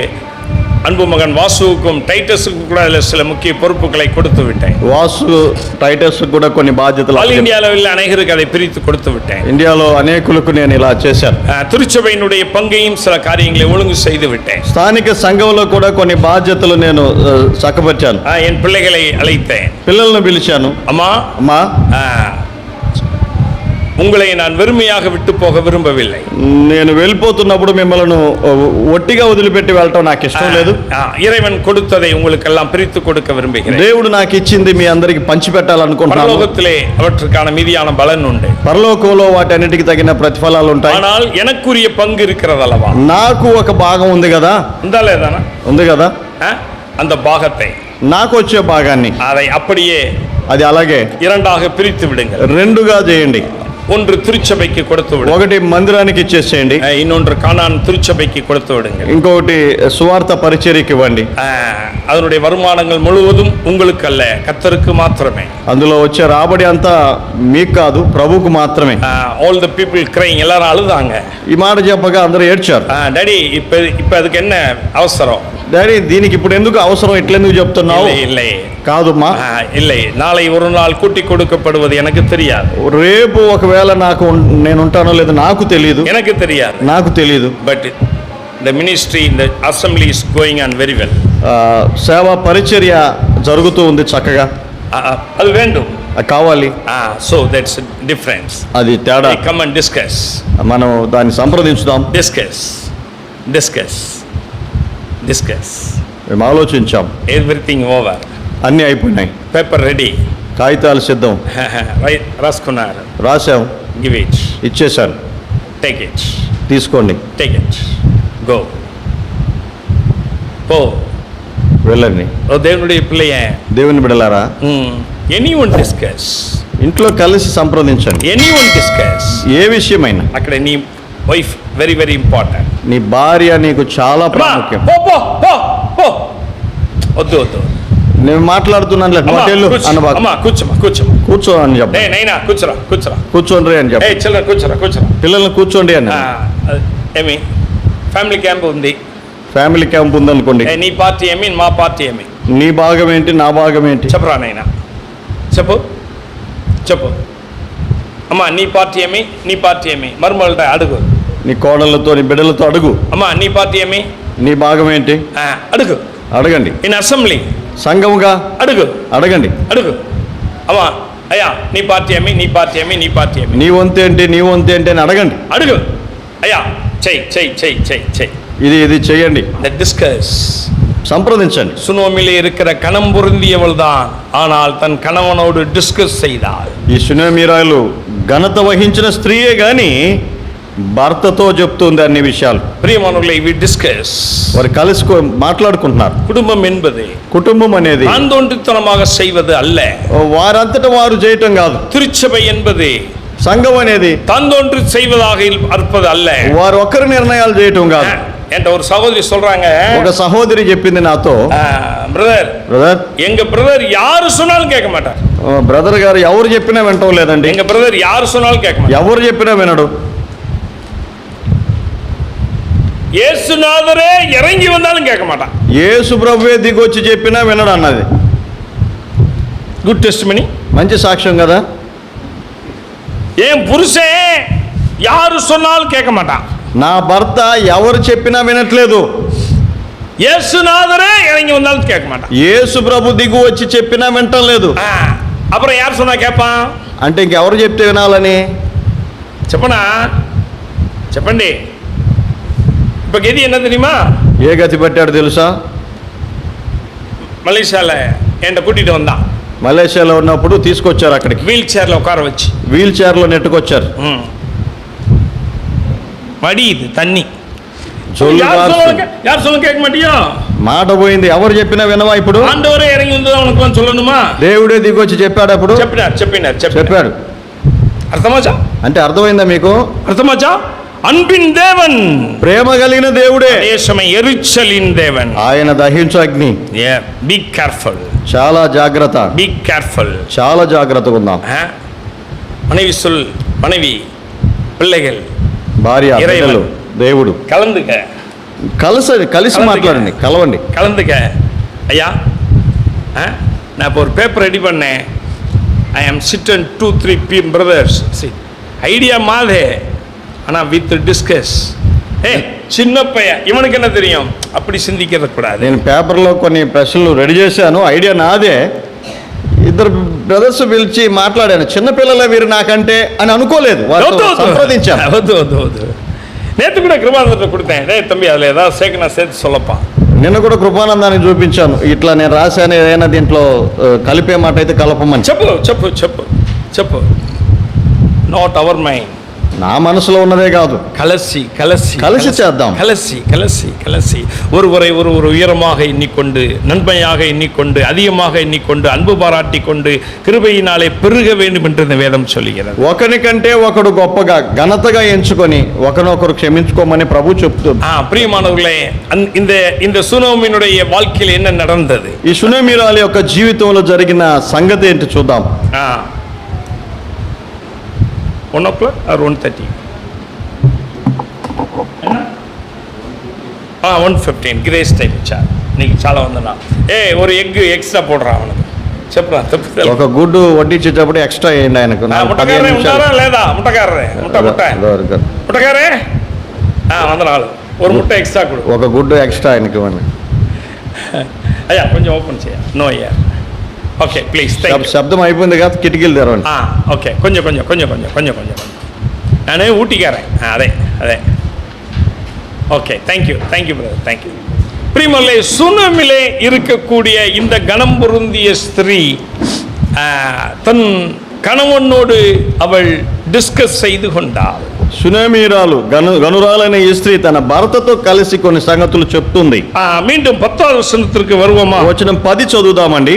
அன்பு மகன் வாசுவுக்கும் டைட்டஸுக்கும் கூட சில முக்கிய பொறுப்புகளை கொடுத்து விட்டேன். వాసు టైటస్ కూడా కొన్ని బాధ్యతలు ఆల్ ఇండియా లెవెల్ అనేకருக்கு அதை பிரித்து கொடுத்து விட்டேன். ఇండియాలో అనేకులకు నేను ఇలా చేశాను. திருச்சபையினுடைய பங்கையும் சில காரியங்களை ஒழுங்கு செய்து விட்டேன். స్థానిక సంఘంలో కూడా కొన్ని బాధ్యతలు నేను చక్కబెట్టాను. என் பிள்ளைகளை அழைத்தேன், పిల్లలను పిలిచాను. అమ్మా உங்களை நான் வெறுமையாக விட்டு போக விரும்பவில்லை. నేను వెళ్ళిపోతున్నప్పుడు మిమ్మల్ని ఒట్టిగా వదిలిపెట్టి వెళ్ళటం నాకు ఇష్టం లేదు. இறைவன் கொடுத்ததை உங்களுக்கு எல்லாம் பிரித்து கொடுக்க விரும்புகிறேன். దేవుడు నాకు ఇచ్చింది మీ అందరికి పంచి పెట్టాలనుకుంటున్నాను. పరలోకத்திலே அவற்றுக்கான மீதியான பலன் உண்டு. పరలోకంలో వాటన్నిటికి తగిన ప్రతిఫలాలు ఉంటాయి. ஆனால் எனக்குரிய பங்கு இருக்கிறதல்லவா, నాకు ఒక భాగం ఉంది కదా, ఉంది కదా, அந்த பாகத்தை, నాకు వచ్చే భాగాన్ని அதை அப்படியே అది అలాగే இரண்டாக பிரித்து விடுங்கள். రెండుగా చేయండి. ஒன்று திருச்சபைக்கு கொடுத்து விடுங்கள், ఒకటి మందిరానికి ఇచ్చేసేయండి, இன்னொன்று கானான் திருச்சபைக்கு கொடுத்து விடுங்கள், ఇంకొకటి సువార్త పరిచర్యకి ఇవ్వండి. அதனுடைய வருமானங்கள் முழுவதும் உங்களுக்கு அல்ல, கர்த்தருக்கு மாத்திரமே. అందులో వచ్చే రాబడి అంతా మీకు కాదు, ప్రభువుకు మాత్రమే. ఆల్ ద పీపుల్ క్రైయింగ్, எல்லாரும் అழுதாங்க. ఈ మాట చెప్పగా అందరూ ఏడ్చారు. డాడీ இப்ப அதுக்கு என்ன அவசரம்? డాడీ దీనికి ఇప్పుడు ఎందుకు అవసరం, ఇట్లెందుకు చెప్తున్నావు? இல்லை కాదుమ్మా, இல்லை, నాளை ஒரு நாள் கூட்டி கொடுக்கப்படுவது எனக்கு தெரியாது. రేపు ఒకవేళ నేను ఉంటానో లేదో నాకు తెలియదు. But the ministry in the assembly is going on very well. సేవా పరిచర్య జరుగుతూ ఉంది చక్కగా. అది வேண்டும், కావాలి. So that's difference. అది తేడా. Come and discuss. మనం దాన్ని సంప్రదించుదాం. డిస్కస్. డిస్కస్. మేము ఆలోచించాం. Everything over. అన్నీ అయిపోయినాయి. Paper ready. కాగితాలు సిద్ధం. రాసుకున్నారు. రాసాం. Give it. ఇచ్చేశాను. Take it. తీసుకోండి. Take it. గో. పో. వెళ్ళండి. ఓ దేవుడి పిల్లయ్య, దేవుని బిడలారా, ఎనీవన్ డిస్కస్. ఇంట్లో కలిసి సంప్రదించండి. Anyone discuss. ఏ విషయమైనా. అక్కడ నీ వైఫ్ వెరీ వెరీ ఇంపార్టెంట్. నీ భార్య నీకు చాలా ప్రాముఖ్యం. వద్దు వద్దు, నేను మాట్లాడుతున్నాను. కూర్చో అని చెప్పండి. నైనా కూర్చోరా కూర్చోరా కూర్చోండి అని చెప్పండి. చిల్లర కూర్చోరా కూర్చోరా. పిల్లల్ని కూర్చోండి అని. ఏమి ఫ్యామిలీ క్యాంప్ ఉంది. ఫ్యామిలీ క్యాంప్ ఉందనుకోండి. నీ పార్టీ ఏమి, మా పార్టీ ఏమి, నీ భాగం ఏంటి, నా భాగం ఏంటి చెప్పరా నైనా. చెప్పు చెప్పు. అమ్మా నీ పార్టీ ఏమి, నీ పార్టీ ఏమి, మరుమలట అడుగు. నీ కోడళ్ళతో నీ బిడ్డలతో అడుగు. అమ్మా నీ పార్టీ ఏమి, నీ భాగం ఏంటి అడుగు. అడగండి. ఇన్ అసెంబ్లీ సంఘముగా అడుగు. అడగండి. అడుగు. అమ్మా అయ్యా నీ పార్టీ ఏమి, నీ పార్టీ ఏమి, నీ పార్టీ ఏమి, నీ వంతేంటి, నీ వంతేంటి అని అడగండి. అడుగు. అయ్యా చెయ్యి చెయ్యి చెయ్యి చెయ్యి చెయ్యి. ఇది చేయండి. டிஸ்கஸ். సంప్రదించండి. சுனோமிலே இருக்கிற கணம் பொருந்தியவள் தான், ஆனால் தன் கணவனோடு டிஸ்கஸ் செய்தாள். ఈ సునేమిరాలు ఘనత వహించిన స్త్రీయే గాని భర్తతో చెప్తుంది అన్ని విషయాలు. ప్రియమానులే, వి డిస్కస్. వారు కలిసి మాట్లాడుకుంటున్నారు. కుటుంబం என்பது, కుటుంబం అనేది தாந்தோன்றித்தனமாக செய்வது அல்ல. వారంతట వారు చేయటం కాదు. திருச்சபை என்பது, సంఘం అనేది தாந்தோன்றி செய்வதாக இருப்பது அல்ல. వారు ఒక్కరి నిర్ణయాలు చేయటం కాదు. என்ற ஒரு சகோதரி சொல்றாங்க. ఒక సహోదరి చెప్పింది నాతో, బ్రదర్ எங்க பிரதர் யாரு சொன்னாலும் கேட்க மாட்டார். బ్రదర్ గారు ఎవరు చెప్పినా వినటం లేదండి. எங்க பிரதர் யாரு சொன்னாலும் கேட்க மாட்டார். ఎవరు చెప్పినా వినడు. యేసునాథరే ఇరంగి வந்தாலும் கேட்க மாட்டான். యేసు ప్రభువే దిగొచ్చి చెప్పినా వినడు అన్నది. గుడ్ టెస్టిమనీ, మంచి సాక్ష్యం కదా. ఏం పురుషే యారు சொன்னாலும் கேட்க மாட்டான். నా భర్త ఎవరు చెప్పినా వినట్లేదు. యేసునాథరే ఇరంగి வந்தாலும் கேட்க மாட்டான். యేసు ప్రభు దిగు వచ్చి చెప్పినా వినటం లేదు. அப்புறம் யார் சொன்னா கேட்பான்? అంటే ఇంకెవరు చెప్తే వినాలని చెప్పనా? చెప్పండి. இப்போ கதி என்ன தெரியுமா? ఏ గతి పట్టాడు తెలుసా? మలేషియాలో ఎండ కూட்டிட்டு வந்தான். మలేషియాలో ఉన్నప్పుడు తీసుకొచ్చారు అక్కడికి. వీల్ చైర్లో ఉకార వచ్చి, వీల్ చైర్లో నెట్టుకొచ్చారు. మడి ఇది తన్ని యారు சொல்ல கேட்க மாட்டியோ? మాట పోయింది. ఎవరు చెప్పినా వినవా? ఇప్పుడు ఆండవరే ఇరంగి ఉందా ఉనకు சொல்லணுமா? దేవుడే దిగొచ్చి చెప్పాడు. అప్పుడు చెప్పాడు. అర్థమవుతా? అంటే అర్థమైందా మీకు? అర్థమవుతా? అన్பின் தேவன், ప్రేమ కలిగిన దేవుడే. దేశమే ఎరిచలిన్ దేవన్, ఆయన దహించు అగ్ని. Be careful. చాలా జాగ్రత్త. Be careful. చాలా జాగ్రత్తగా ఉందాం. மனைவி பிள்ளைகள், భార్య, బిడ్డలు, దేవుడు. కలిసి మాట్లాడండి. కలవండి. கலந்துக்க. ஐயா நான் இப்போ ஒரு பேப்பர் ரெடி பண்ணேன். ஐ ஆம் சிட் அண்ட் 2-3 brothers. ஐடியா மாதே, ஆனால் வித் டிஸ்கஸ். చిన్న పయ్య, ఇవనికి என்ன தெரியும், அப்படி சிந்திக்கிறது கூடாது. నేను పేపర్లో కొన్ని ప్రశ్నలు రెడీ చేశాను. ఐడియా నాదే. ఇద్దరు బ్రదర్స్ పిలిచి మాట్లాడాను. చిన్నపిల్లలే వీరు నాకంటే అని అనుకోలేదు. సంప్రదించాను. వద్దు వద్దు వద్దు. నేత కూడా కృపానంద கொடுத்தேன். తమ్మి அதில் ஏதாவது சேர்க்கனா சேர்த்து சொல்லப்பா. నిన్న కూడా కృపానందాన్ని చూపించాను. ఇట్లా నేను రాశాను, ఏదైనా దీంట్లో కలిపే మాట అయితే కలపమని. చెప్పు చెప్పు చెప్పు చెప్పు. నాట్ అవర్ మైండ్, నా మనసులో ఉన్నదే కాదు. కలిసి చేద్దాం. கலசி ஒருவரை ஒருவர் உயரமாக எண்ணிக்கொண்டு, நன்மையாக எண்ணிக்கொண்டு, அதிகமாக எண்ணிக்கொண்டு, அன்பு பாராட்டி கொண்டு, கிருபையினாலே பெருக வேண்டும் என்று இந்த வேதம் சொல்லுகிறது. ఒకరికంటే ఒకడు గొప్పగా ఘనతగా ఎంచుకొని ఒకరినొకరు క్షమించుకోమని ప్రభు చెప్తుంది. ప్రియమానవులే, இந்த సునోమినుடைய வாழ்க்கையில் என்ன நடந்தது? ఈ సునోమిరాలి యొక్క జీవితంలో జరిగిన సంగతి ఏంటి చూద్దాం. 1 o'clock or 1:30? 1:15 గ్రేస్ టైం ఇచ్చారు. నీకు చాలా ఉందన్నా. ఒక ఎగ్ ఎక్స్ట్రా పోడరా అవనకు. చెప్పురా. ఒక గుడ్డు వడ్డించేటప్పుడు ఎక్స్ట్రా వేయండి ఆయనకు. ముట్టగారే ఉంటారా లేదా? ముట్టగారే ముట్టగారే వందనాలు. ఒక ముట్ట ఎక్స్ట్రా కూడా, ఒక గుడ్డు ఎక్స్ట్రా ఆయనకి ఇవ్వండి. అయ్యా కొంచెం ఓపెన్ చేయాలి. నో అయ్యా. Okay please. శబ్దం అయిపోయింది కదా, కిటికీలు తెరవండి. ఓకే కొంచెం నేను ఊటీకారే. అదే okay. Thank you brother. Thank you. பிரியமல்லே, சுனமிலே இருக்கக்கூடிய இந்த கணம் பொருந்திய ஸ்திரீ தன் கணவனோடு அவள் டிஸ்கஸ் செய்து கொண்டாள். సునేమీరాలు గనురాలైన ఈ స్త్రీ తన భర్తతో కలిసి కొన్ని సంగతులు చెప్తుంది. மீண்டும் 10வது வசனத்திற்கு வருவோமா? వచనం 10 చదువుదామండి.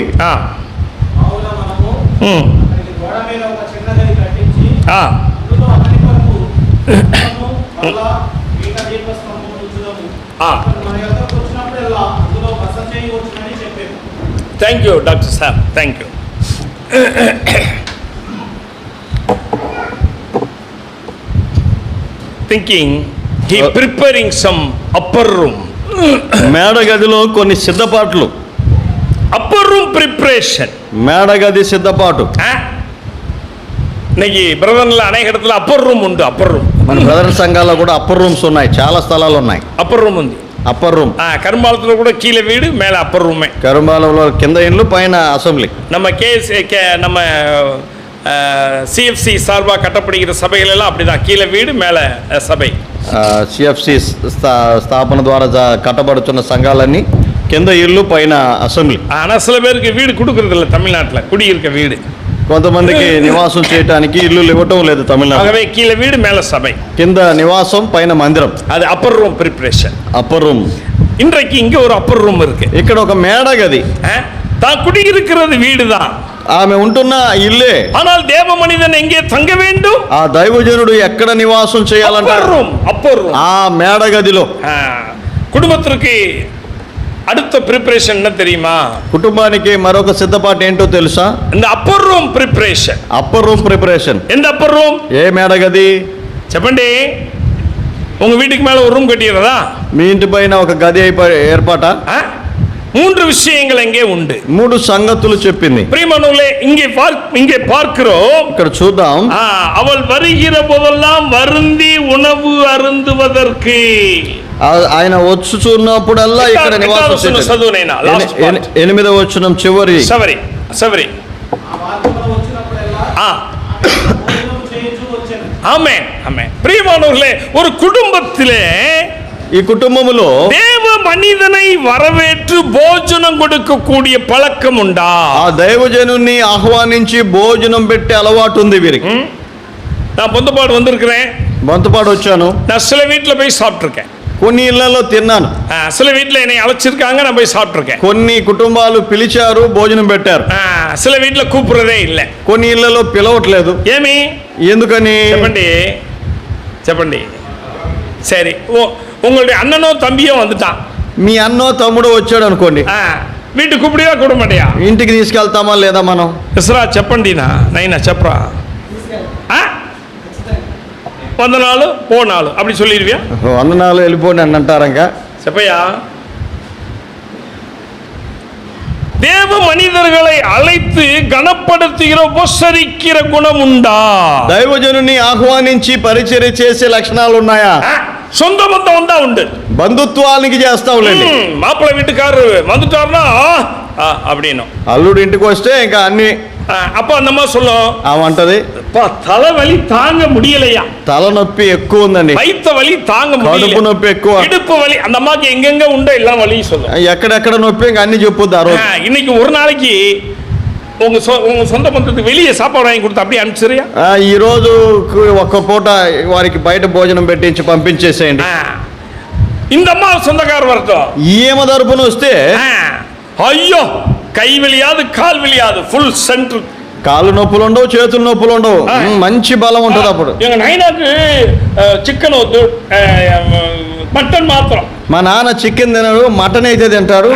Thank you doctor sir, thank you. Thinking he preparing some upper room. మేడగదిలో కొన్ని సిద్ధపాట్లు. upper room preparation. మేడగది సిద్ధపాటు. இன்னைக்கு பிரதர்ல அநேக இடத்துல அப்பர் ரூம் உண்டு. அப்பர் ரూమ్ మన బ్రదర్ సంఘాల్లో కూడా అప్పర్ రూమ్స్ ఉన్నాయి, చాలా స్థలాలు ఉన్నాయి. அப்பர் రూమ్ ఉంది. Upper room. கரும்பாலத்துல கூட கீழே வீடு, மேல அப்பர் ரூமே. కరుంబాలంలో కింద ఇల్లు, పైన అసెంబ్లీ. நம்ம நம்ம சிஎஃப்சி சார்பாக கட்டப்படுகிற சபைகள் எல்லாம் அப்படிதான், கீழே வீடு மேல சபை. సిఎఫ్సి స్థాపన ద్వారా కట్టబడుతున్న సంఘాలన్నీ కింద ఇల్లు, పైన అసెంబ్లీ. ஆனா சில பேருக்கு வீடு கொடுக்கறது இல்லை தமிழ்நாட்டில், குடியிருக்க வீடு. కొంతమందికి నివాసం చేయడానికి ఇల్లు ఇవ్వటం లేదు తమిళనాడు. ஆகவே கீழே வீடு மேல சபை, కింద నివాసం, పైన మందిరం. அது upper room preparation. Upper room. இன்றைக்கு இங்க ஒரு அப்பர் రూమ్ இருக்கு. ఇక్కడ ఒక మేడగది. தான் குடியிருக்கிறது வீடு தான், ఆమె ఉంటున్న ఇల్లే. ஆனால் தேவ மனிதன் எங்கே தங்க வேண்டும்? ఆ దైవజనుడు ఎక్కడ నివాసం చేయాలంటే அப்பர் రూమ్, ఆ మేడగదిలో. குடும்பத்திற்கு அடுத்த ప్రిపరేషన్ என்ன தெரியுமா? కుటుంబానికి మరొక సిద్ధపాటు ఏంటో తెలుసా? இந்த upper room preparation. Upper room preparation. எந்த அப்பர் రూమ్? ఏ మేడగది? చెప్పండి. உங்க வீட்டுக்கு மேல ஒரு ரூம் கட்டிறதா? మీ ఇంటి పైన ఒక గది ఏర్పాట. 3 விஷயங்கள் எங்கே உண்டு. 3 సంగతులు చెప్పింది. பிரியமானவர்களே, இங்கே பார்க்கிறோம். ఇక్కడ చూద్దాం. அவள் வருகிற போதெல்லாம் வருந்தி உணவு அருந்துவதற்கு. ఆయన వచ్చుచున్నప్పుడల్లా ఇక్కడ నివాసం చేసేది. 8వ వచనం చివరి. సవరి. ஆமென், ஆமென். பிரியமானவர்களே, ஒரு குடும்பத்திலே, ఈ కుటుంబములో தேவ மனிதனை வரவேற்று భోజనం கொடுக்கக்கூடிய பழக்கம் உண்டா? ఆ దైవజనుని ఆహ్వానించి భోజనం పెట్టే అలవాటు ఉంది వీరికి. நான் பொந்தப்பாடு வந்திருக்கிறேன், బంతుపాడు వచ్చాను. நான் சில வீட்டுல போய் சாப்பிட்டுருக்கேன், కొన్ని ఇళ్లలో తిన్నాను. சில வீட்டுல என்னை அழைச்சிருக்காங்க, நான் போய் சாப்பிட்டுருக்கேன். కొన్ని కుటుంబాలు పిలిచారు, భోజనం పెట్టారు. சில வீட்டுல கூப்பிடுறதே இல்லை, కొన్ని ఇళ్లలో పిలవట్లేదు. ఏమి? ఎందుకని చెప్పండి. சரி, உங்களுடைய அண்ணனோ தம்பியோ வந்துட்டான், మీ అన్నో తమ్ముడు వచ్చాడు అనుకోండి, வீட்டுக்கு கூப்பிடியா கூட மாட்டியா? ఇంటికి తీసుకెళ్తామా లేదా మనం? ఇస్రా చెప్పండినా నైనా చెప్పరా, వందనాలు పోనాలు அப்படி சொல்லிடுவியா? వందనాలు వెళ్ళిపోండి అని అంటారంగా. చెప్పయ్యా. தேவ மனிதர்களை அழைத்து கனப்படுத்துகிற உபசரிக்கிற குணம் உண்டா? దైవజనుని ఆహ్వానించి పరిచర్య చేసే లక్షణాలు ఉన్నాయా? சொந்த பந்தம் வந்தா உண்டு, బంధుత్వానికి చేస్తావులేండి. மாப்பிள்ளை வீட்டுக்காரரு வந்துட்டாருன்னா அப்படின்னு, అల్లుడు ఇంటికి వస్తే ఇంకా అన్ని. அப்ப அந்த அம்மா சொல்லும், అవంటది, தலைவலி தாங்க முடியலையா, తలనొప్పి ఎక్కువ ఉందండి, வயிற்று வலி தாங்க முடியல, కడుపు నొప్పి ఎక్కువ, இடுப்பு வலி. அந்த அம்மாக்கு எங்கெங்க உண்டோ எல்லாம் வலி சொல்லும். ఎక్కడెక్కడ నొప్పి ఇంకా అన్ని చెప్పుద్దారు. இன்னைக்கு ஒரு நாளைக்கு உங்க சொந்த பந்தத்துக்கு வெளியே சாப்பாடு வாங்கி கொடுத்து அப்படியே அனுப்பிச்சிரியா? ఈ రోజు ఒక్క పూట వారికి బయట భోజనం పెట్టించి పంపించేసేయండి. இந்த అమ్మ சொந்தக்கார வரட்டும், ఈమె తరపున వస్తే అయ్యో కై வெளியாது కాల్ வெளியாது ఫుల్ సెంటర్, కాళ్ళు నొప్పులు ఉండవు, చేతులు నొప్పులు ఉండవు, మంచి బలం ఉంటుంది. అప్పుడు எங்க நைனாக்கு சிக்கன் వద్దు, மட்டன் மாத்திரம். మా నాన్న చికెన్ తినడు, మటన్ అయితే తింటారు.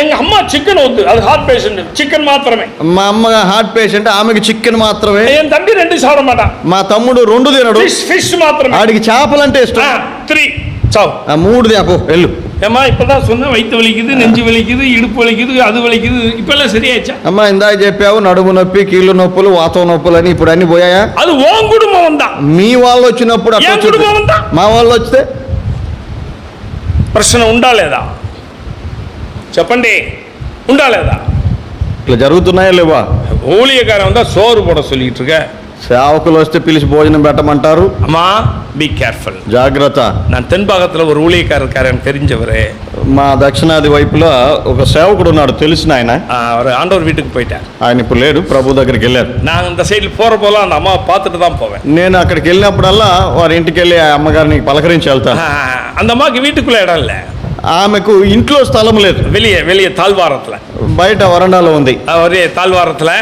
எங்க அம்மா சிக்கன் వద్దు, அது ஹார்ட் பேஷண்ட், చికెన్ మాత్రమే. మా అమ్మ హార్ట్ పేషెంట్, ఆమెకి చికెన్ మాత్రమే. என் தம்பி 2 சாப்பிட மாட்டான், మా తమ్ముడు 2 తినడు, ఫిష్ మాత్రమే. ఆడికి చేపలంటే ఇష్టం. 3 చావు, 3 తినపో వెళ్ళు. ஏமா இப்பதான் சொன்ன வயிற்று வலிக்குது, நெஞ்சு வலிக்குது, இடுப்பு வலிக்குது, அது வலிக்குது, இப்பெல்லாம் சரியாச்சா? అమ్మా ఇందాక చెప్పావు నడుము నొప్పి, కీళ్ళు నొప్పులు, వాతం నొప్పులు అని, ఇప్పుడు అన్ని పోయాయా? அது ఓన్ కుటుంబం ఉందా? మీ వాళ్ళు వచ్చినప్పుడు అట్లా కుటుంబం ఉందా? మా వాళ్ళు వస్తే ప్రశ్న ఉండా లేదా? చెప్పండి, ఉండా లేదా? ఇట్లా జరుగుతున్నాయా లేవా? ஊழியக்காரன் வந்தா சோறு போட சொல்லிட்டு இருக்க, సేవకులు వస్తే పిలిచి భోజనం పెట్టమంటారు. அம்மா பி கேர்ஃபுல். జాగ్రత్త. நான் தென்பாகத்தில் ஒரு ஊழியக்காரன் தெரிஞ்சவர். మా దక్షిణాది వైపులో ఒక సేవకుడు ఉన్నాడు, తెలిసిన ఆయన. அவர் ஆண்டவர் வீட்டுக்கு போயிட்டார். ఆయన ఇప్పుడు లేడు, ప్రభు దగ్గరికి వెళ్ళారు. நான் இந்த సైడ్ல போற போல அந்த அம்மா பார்த்துட்டு தான் போவேன். నేను అక్కడికి వెళ్ళినప్పుడల్లా వారి ఇంటికి వెళ్ళి ఆ అమ్మగారిని పలకరించి వెళ్తాను. அந்த అమ్మకి வீட்டுக்குள்ள இடம் இல்ல. ఆమెకు ఇంట్లో స్థలం లేదు, வெளியே தாழ்வாரத்துல, బయట వరండాలో ఉంది. ஒரே தாழ்வாரத்துல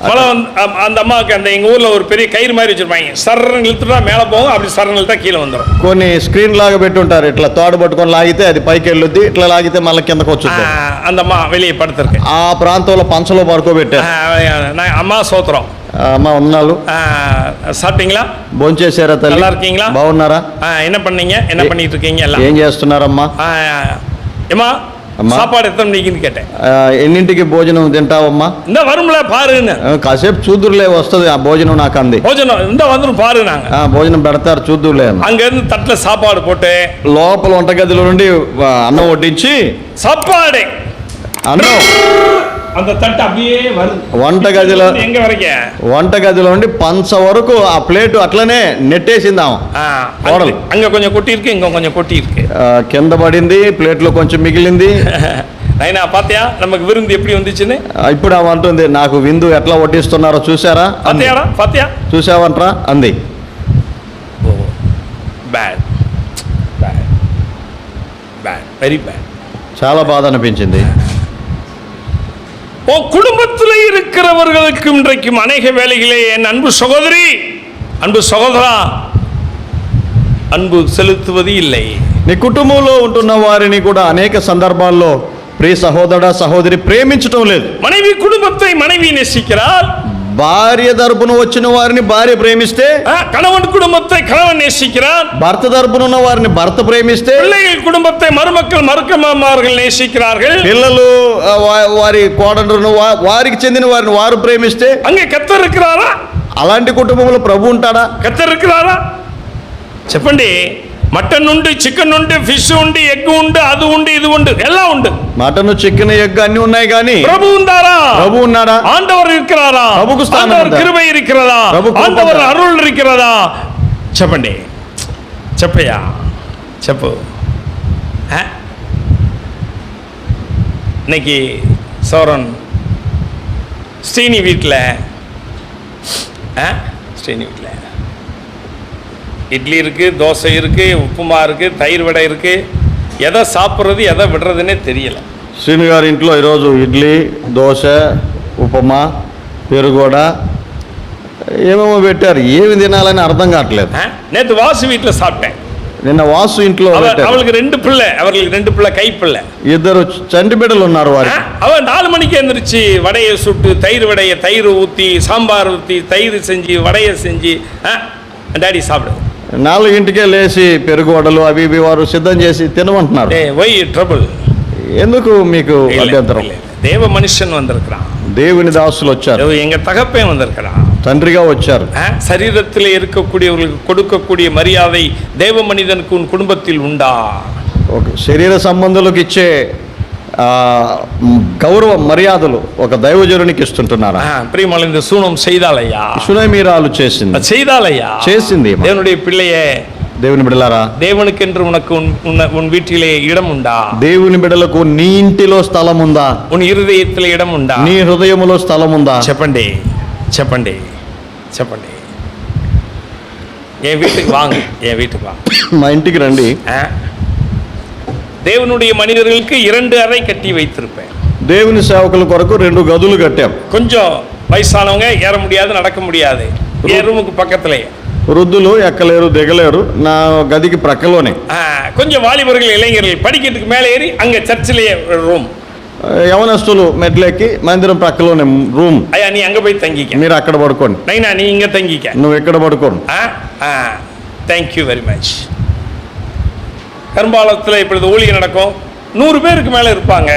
பழம். அந்த அம்மாவுக்கு அந்த எங்க ஊர்ல ஒரு பெரிய கயிறு மாதிரி வச்சிருப்பாங்க. சரண் இழுத்துட்டா மேல போகும், அப்படி சரண் இழுத்தா கீழே வந்துடும். కొన్ని స్క్రీన్ లాగా పెట్టి ఉంటారు, ఇట్లా తాడు పట్టుకొని లాగితే అది పైకి వెళ్ళొద్ది, ఇట్లా లాగితే మళ్ళీ కిందకు వచ్చుద్ది. அந்த అమ్மா வெளியே పడుతుருக்கு. ఆ ప్రాంతంలో పంచలో పడుకోబెట్టారు. అమ్మా సోత్రం. అమ్మ ఉన్నాలు. சாப்பிட்டீங்களா? భోంచేశారా తల్లి? நல்லா இருக்கீங்களா? బాగున్నారా? என்ன பண்ணீங்க? என்ன பண்ணிட்டு இருக்கீங்க எல்லாம்? ఏం చేస్తున్నారమ్మా? ஏமா சாப்பாடு எத்தனை மணிக்குன்னு கேட்டேன். ఎన్నింటికి భోజనం తింటావమ్మా? இந்த வரும்ல பாருன்னு. కాసేపు చూద్దురులే, వస్తుంది ఆ భోజనం నాకు అంది. భోజనం இந்த வந்துரும் பாரு. నాங்க భోజనం పెడతారు, చూద్దురులే. அங்க இருந்து தட்டுல சாப்பாடு போட்டு లోపల వంటగదిలో నుండి అన్నం వడ్డించి சாப்பாடு అన్నం அந்த தட்டு அப்படியே வருது వంటగదిలో. எங்க வரைக்கும்? వంటగదిలో నుండి పంచ వరకు ఆ ప్లేట్ అట్లనే నెట్టేసిందాం. அங்க கொஞ்சம் கொட்டி இருக்கு, இங்க கொஞ்சம் கொட்டி இருக்கு. కింద పడింది, ప్లేట్లో కొంచెం మిగిలింది. అయినా పాత్యా நமக்கு విருந்து எப்படி வந்துச்சுன்னு ఇప్పుడు ఆమె అంటుంది, నాకు విందు ఎట్లా వడ్డిస్తున్నారో చూసారా? పాత్యాడా? పాత్యా చూసావంట్రా అంది. Bad bad bad, very bad. చాలా బాధ అనిపించింది. குடும்பத்தில் இருக்கிறவர்களுக்கு இன்றைக்கும் அநேக வேலைகளே என் அன்பு சகோதரி, அன்பு சகோதரா, அன்பு செலுத்துவது இல்லை. నీ కుటుంబంలో ఉంటున్న వారిని కూడా అనేక సందర్భాల్లో ప్రియ సహోదర సహోదరి ప్రేమించటం లేదు. மனைவி குடும்பத்தை மனைவி நேசிக்கிறார். భార్య తరపున వచ్చిన వారిని భార్య ప్రేమిస్తే, கணவன் குடும்பத்தை கணவன் நேசிக்கிறார். భర్త తరపున ఉన్న వారిని భర్త ప్రేమిస్తే, பிள்ளைகள் குடும்பத்தை மருமக்கள் மருமகமார்கள் நேசிக்கிறார்கள். పిల్లలు వారి కోడలను వారికి చెందిన వారిని వారు ప్రేమిస్తే, அங்கே கர்த்தர் இருக்கிறாரா? అలాంటి కుటుంబంలో ప్రభు ఉంటాడా? కర్తర్ இருக்கிறாரா? చెప్పండి. మటన్ ఉండు, చికెన్ ఉండు, ఫిష్ ఉండు, ఎగ్ ఉండు, అది ఉండు, ఇది ఉండు, எல்லாம் உண்டு. మటన్, చికెన్, ఎగ్ అన్ని ఉన్నాయి కానీ ప్రభు ఉండారా? ప్రభు ఉన్నాడా? ஆண்டவர் இருக்கிறாரா? ప్రభుకు స్థానం ఆండవర్ ఉందా? కృప இருக்கிறதா? ఆండవర్ అరుள் இருக்கிறதா? చెప్పండి. చెప్పయ్యా, చెప్పు. இன்னைக்கு சோரன் ஸ்ரீனி வீட்டில் இட்லி இருக்குது, தோசை இருக்குது, உப்புமா இருக்குது, தயிர் வடை இருக்குது. எதை சாப்பிட்றது எதை விடுறதுன்னே தெரியல. శ్రీను గారి ఇంట్లో ఈరోజు ఇడ్లీ, దోశ, ఉప్మా, పెరుగోడ ఏమేమో పెట్టారు. ఏమి తినాలని అర్థం కావట్లేదు. நேற்று வாசு வீட்டில் சாப்பிட்டேன். నిన్న వాసు ఇంట్లో அவளுக்கு 2 பிள்ளை, அவர்களுக்கு 2 பிள்ளை, கைப்பிள்ளை. ఇద్దరు చంటి బిడ్డలు ఉన్నారు వారికి. அவன் 4 மணிக்கு எழுந்திரிச்சு வடையை சுட்டு, தயிர் வடையை தயிர் ஊற்றி, சாம்பார் ஊற்றி, தயிர் செஞ்சு, வடையை செஞ்சு డాడీ సాப்பிடு. 4ంటికే లేచి పెరుగోడలు అవి ఇవి వారు సిద్ధం చేసి తినమంటున్నారు. Why trouble? ఎందుకు మీకు అభ్యంతరం? దేవ మనుష్యన్ வந்திருக்கிறான். దేవుని దాసులు వచ్చారు. எங்க தகப்பன் வந்திருக்கிறான். తండ్రిగా వచ్చారు. சரீரத்தில் இருக்கக்கூடியவர்களுக்கு கொடுக்கக்கூடிய மரியாதை தேவ மனிதனுக்கு உன் குடும்பத்தில் உண்டா? శరీర సంబంధాలకు ఇచ్చే గౌరవ మర్యాదలు ఒక దైవజనునికి ఇస్తుంటున్నారా? ప్రియమైన இந்த சூனம் செய்தாலయ్యా. సునైమీరాలు చేసింది. செய்தாலయ్యా. చేసింది. దేవునుடைய பிள்ளையே, దేవుని బిడ్డలారా, దేవునికెంట్రు ఉనకు ఉన్ వీటిలే ఇడం ఉందా? దేవుని బిడ్డలకు నీ ఇంటిలో స్థలం ఉందా? ఉన్ హృదయతిలో ఇడం ఉందా? నీ హృదయములో స్థలం ఉందా? చెప్పండి, చెప్పండి, చెప్పండి. என் வீட்டுக்கு வாங்க, என் வீட்டுக்கு வாங்க. మా ఇంటికి రండి. தேவனுடைய மனிதர்களுக்கு 2 அறை கட்டி வைத்திருப்பேன். దేవుని సేవకుల కొరకు 2 గదులు కట్టాం. கொஞ்சம் வயசானவங்க ஏற முடியாது, நடக்க முடியாது. என் ரூமுக்கு பக்கத்திலே. వృద్ధులు ఎక్కలేరు, దిగలేరు. నా గదికి ప్రక్కలోనే. கொஞ்சம் வாலிபர்கள், இளைஞர்கள் படிக்கிறதுக்கு மேலே ஏறி அங்க சர்ச்சிலேயே ரூம். యవనస్తులు మెట్లెక్కి మందిరం ప్రక్కలోనే రూమ్. అయ్యా నీ అంగ పోయి తంగిక. మీరు అక్కడ పడుకోండి. నైనా నీ ఇంగ తంగిక. నువ్వు ఎక్కడ పడుకోండి. Thank you very much. கரும்பாலத்தில் இப்பொழுது ஊழியம் நடக்கும். 100 பேருக்கு மேலே இருப்பாங்க.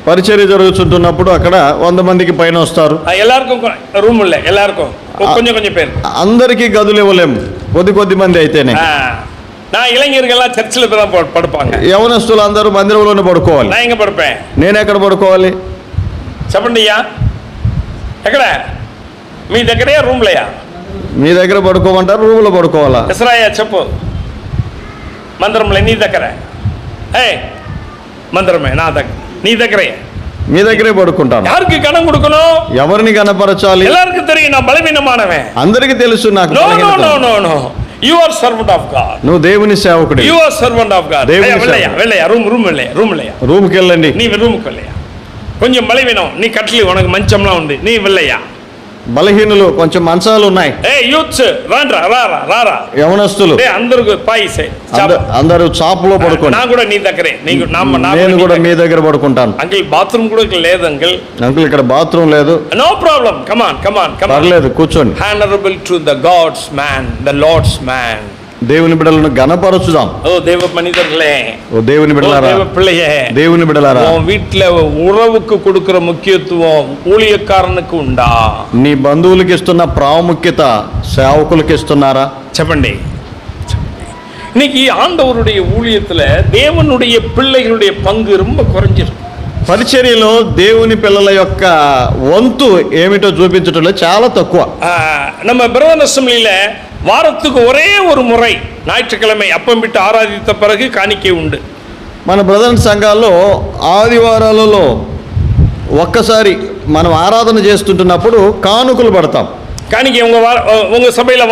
పరిచర్య జరుగుతుంటున్నప్పుడు అక్కడ 100 మందికి పైన వస్తారు. எல்லாருக்கும் రూమ్ இல்லை, எல்லாருக்கும் கொஞ்சம் கொஞ்சம் பேர். అందరికీ గదులు ఇవ్వలేము, కొద్ది మంది అయితేనే. நான் இளைஞர்கள்லாம் சர்ச்சில் தான் படுப்பாங்க. యవనస్తులు అందరూ మందిరంలోనే పడుకోవాలి. நான் எங்க పడుப்பேன்? నేను ఎక్కడ పడుకోవాలి? చెప్పండియ్యా, ఎక్కడ మీ దగ్గరయా రూమ్లయా? మీ దగ్గర పడుకోమంటారు, రూమ్లో పడుకోవాలా? ఎసరాయ చెప్పు, మందిరంలో నీ దగ్గర, మందిరమే నా దగ్గర, నీ దగ్గరే, మీ దగ్గరే పడుకుంటాను. யாருக்கு கணம் கொடுக்கணும்? ఎవరిని కనపరచాలి? எல்லாருக்கும் தெரியும் நான் பலவீனமானவன். అందరికీ తెలుసు నాకు. No you are servant of God. నువ్వు దేవుని సేవకుడు. You are servant of God. వెళ్ళయ్యా రూమ్కి వెళ్ళండి. నీ రూమ్కి వెళ్ళయ్యా. కొంచెం బలవీనం, నీ కట్లి ఉనకు మంచంలా ఉంది, నీ వెళ్ళయ్యా. బలహీనులు, కొంచెం మంచాలు ఉన్నాయి. యూత్స్ రారా, యవనస్తులు అందరూ పాయిసే, అందరూ చాపలో పడుకోండి. నా కూడా నీ దగ్గరే, నేను కూడా మీ దగ్గర పడుకుంటాను. అంకిల్ బాత్రూమ్ కూడా లేదు అంకిల్. ఇక్కడ బాత్రూమ్ లేదు. No problem, come on. పర్లేదు, కూర్చోండి. Honourable to the god's man, the lord's man. దేవుని బిడ్డలను గణపరచుదాం. ఓ దేవ మనిதர்களே, ఓ దేవుని బిడ్డలారా, தேவ பிள்ளையே, దేవుని బిడ్డలారా, உன் வீட்ல உறவுக்கு கொடுக்கிற முக்கியத்துவம் ஊழியக்காரனுக்கு உண்டா? నీ బంధువులకు ఇస్తున్న ప్రాముఖ్యత సేవకులకు ఇస్తున్నారా? చెప్పండి. இன்னைக்கு ஆண்டவருடைய ஊழியத்துல தேவனுடைய பிள்ளைகளுடைய பங்கு ரொம்ப குறைஞ்சிருக்கு. పరిచర్యలో దేవుని పిల్లల యొక్క వంతు ఏమిటో చూపించడంలో చాలా తక్కువ. நம்ம பிரதர் அசெம்பிளில வாரத்துக்கு ஒரே ஒரு முறை ஞாயிற்றுக்கிழமை அப்பம் விட்டு ஆராதித்த பிறகு காணிக்கை உண்டு. మన బ్రదర్ సంఘాల్లో ఆదివారాలలో ఒక్కసారి మనం ఆరాధన చేస్తుంటున్నప్పుడు కానుకలు పడతాం. காணிக்கை உங்க சபையில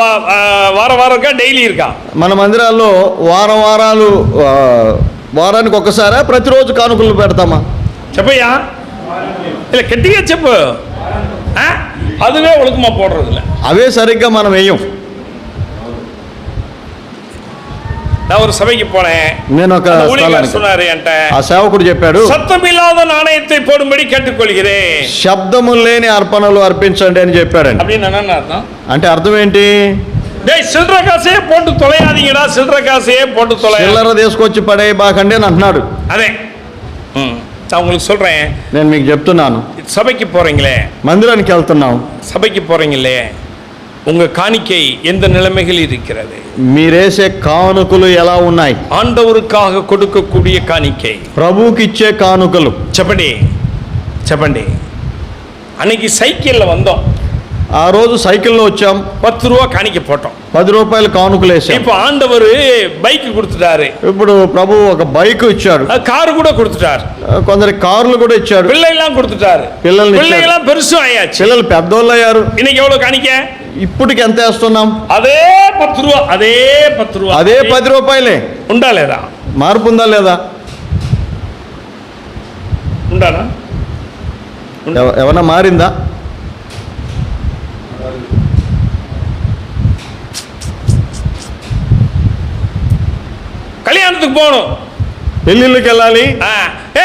வாரம் இருக்கா, డైలీ இருக்கா? మన మందిరాల్లో వారానికి ఒక్కసారా, ప్రతిరోజు కానుకలు పెడతామా? చెప్పయ్యా, இல்ல கெட்டியா చెప్పు. அதுவே ஒழுக்கமா போடுறது இல்ல, అవే సరిగ్గా మనం వేయం. நான் ஒரு సభைకి போனேன். నేను ఒక சொன்னாரு என்கிட்ட, ఆ సేవకుడు చెప్పాడు, சத்தமில்லாத நாணயத்தை போடும்படி கேட்டுக்கொள்கிறேன். శబ్దము లేని అర్పణలు అర్పించండి అని చెప్పాడండి. அப்படின்னு என்ன அர்த்தம்? అంటే అర్థం ఏంటి? சில்லற காசையே போட்டு தொலையாதீங்கடா, சில்லற காசையே போட்டு தொலை, చిల్లర తీసుకొచ్చి పడే బాకండి అని అంటున్నాడు. అదే நான் உங்களுக்கு சொல்றேன். నేను మీకు చెప్తున్నాను, சபைக்கு போறீங்களே, మందిరానికి వెళ్తున్నాం, சபைக்கு போறீங்களே, உங்க காணிக்கை எந்த நிலைமையில் இருக்கிறது? మీరేసే కానుకలు ఎలా ఉన్నాయి? ஆண்டவருக்காக கொடுக்கக்கூடிய காணிக்கை, ప్రభువుకి ఇచ్చే కానుకలు. చెప్పండి. அன்னைக்கு சைக்கிள்ல வந்தோம், ఆ రోజు సైకిల్లో వచ్చాం, 10 రూపాయ కాணிக்கை போட்டோம், 10 రూపాయలు కానుకలు వేసాం. இப்போ ஆண்டவர் பைக் கொடுத்துட்டாரு. ఇప్పుడు ప్రభు ఒక బైక్ ఇచ్చాడు, కారు కూడా கொடுத்துட்டாரு, కొందరి కార్లు కూడా ఇచ్చాడు, పిల్లెல்லாம் கொடுத்துட்டாரு, పిల్లెல்லாம் పెరుసు అయ్యాச்சு, పిల్లలు పెద్దోళ్ళు అయ్యారు. இன்னைக்கு எவ்வளவு காணிக்கை? ఇప్పటికి ఎంత వేస్తున్నాం? అదే 10 రూపాయ, అదే 10 రూపాయలే. ఉందా లేదా? మార్పు ఉందా లేదా? ఉండానా? ఏమన్నా మారిందా? கல்யாணத்துக்கு போகணும், పెళ్ళిళ్ళకి వెళ్ళాలి.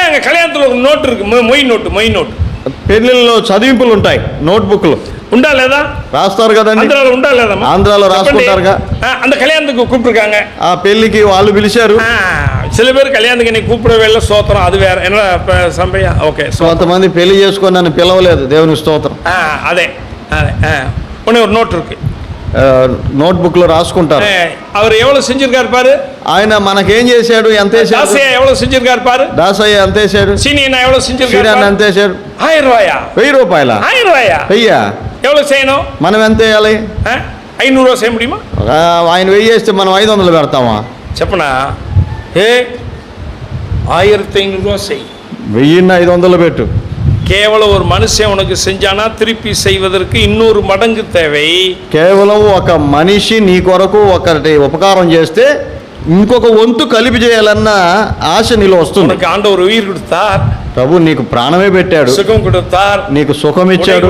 அங்க கல்யாணத்துல ஒரு நோட்டு இருக்கு, மொய் நோட்டு. పెళ్ళిళ్ళలో చదివింపులు ఉంటాయి, నోట్బుక్లు. ఉండా లేదా? రాస్తారు కదండి. ఆంధ్రాలో ఉండా లేదా? ఆంధ్రాలో రాసుకుంటారుగా. அந்த கல்யாணத்துக்கு கூப்பிட்டுருக்காங்க, ఆ పెళ్లికి వాళ్ళు పిలిచారు. சில பேர் கல்யாணத்துக்கு நீ கூப்பிடவே இல்லை, ஸ்தோத்திரம், அது வேற என்ன சம்பையா? ఓకే, కొంతమంది పెళ్లి చేసుకొని నన్ను పిలవలేదు, దేవుని స్తోత్రం. అదే ஒன்று ஒரு நோட் இருக்கு, నోట్బుక్ లో రాసుకుంటారు. அவர் எவ்வளவு செஞ்சிருக்காரு பாரு, ఆయన మనకేం చేశాడు, ఎంత వేసాడు. దాసయ్య ఎவ்வளவு செஞ்சிருக்காரு பாரு, దాసయ్య ఎంత వేసాడు. సీనియర్ ఎவ்வளவு செஞ்சிருக்காரு, సీనియర్ ఎంత వేసాడు. 1000 రూపాయా? 1000 రూపాయల? 1000 రూపాయా? వెయ్యా? எவ்வளவு செய்யணும்? మనం ఎంత వేయాలి? 500 రూపాయ செய்ய முடியுமா? ఆయన 1000 వేస్తే మనం 500 పెడతామా? చెప్పనా? 1500 రూపాయ செய், 1500 పెట్టు. కేవలం ஒரு మనిషి உனக்கு செஞ்சானா திருப்பி செய்வதற்கு இன்னொரு మడంగు தேவை. కేవలం ఒక మనిషి నీ కొరకు ఒకటి ఉపకారం చేస్తే ఇంకొక వంతు కలిపి చేయాలన్న ఆశ నీలో వస్తుంది. உனக்கு ஆண்டவர் உயிர் கொடுத்தார், ప్రభు నీకు ప్రాణమే పెట్టాడు, సుఖం கொடுத்தார், నీకు సుఖం ఇచ్చాడు,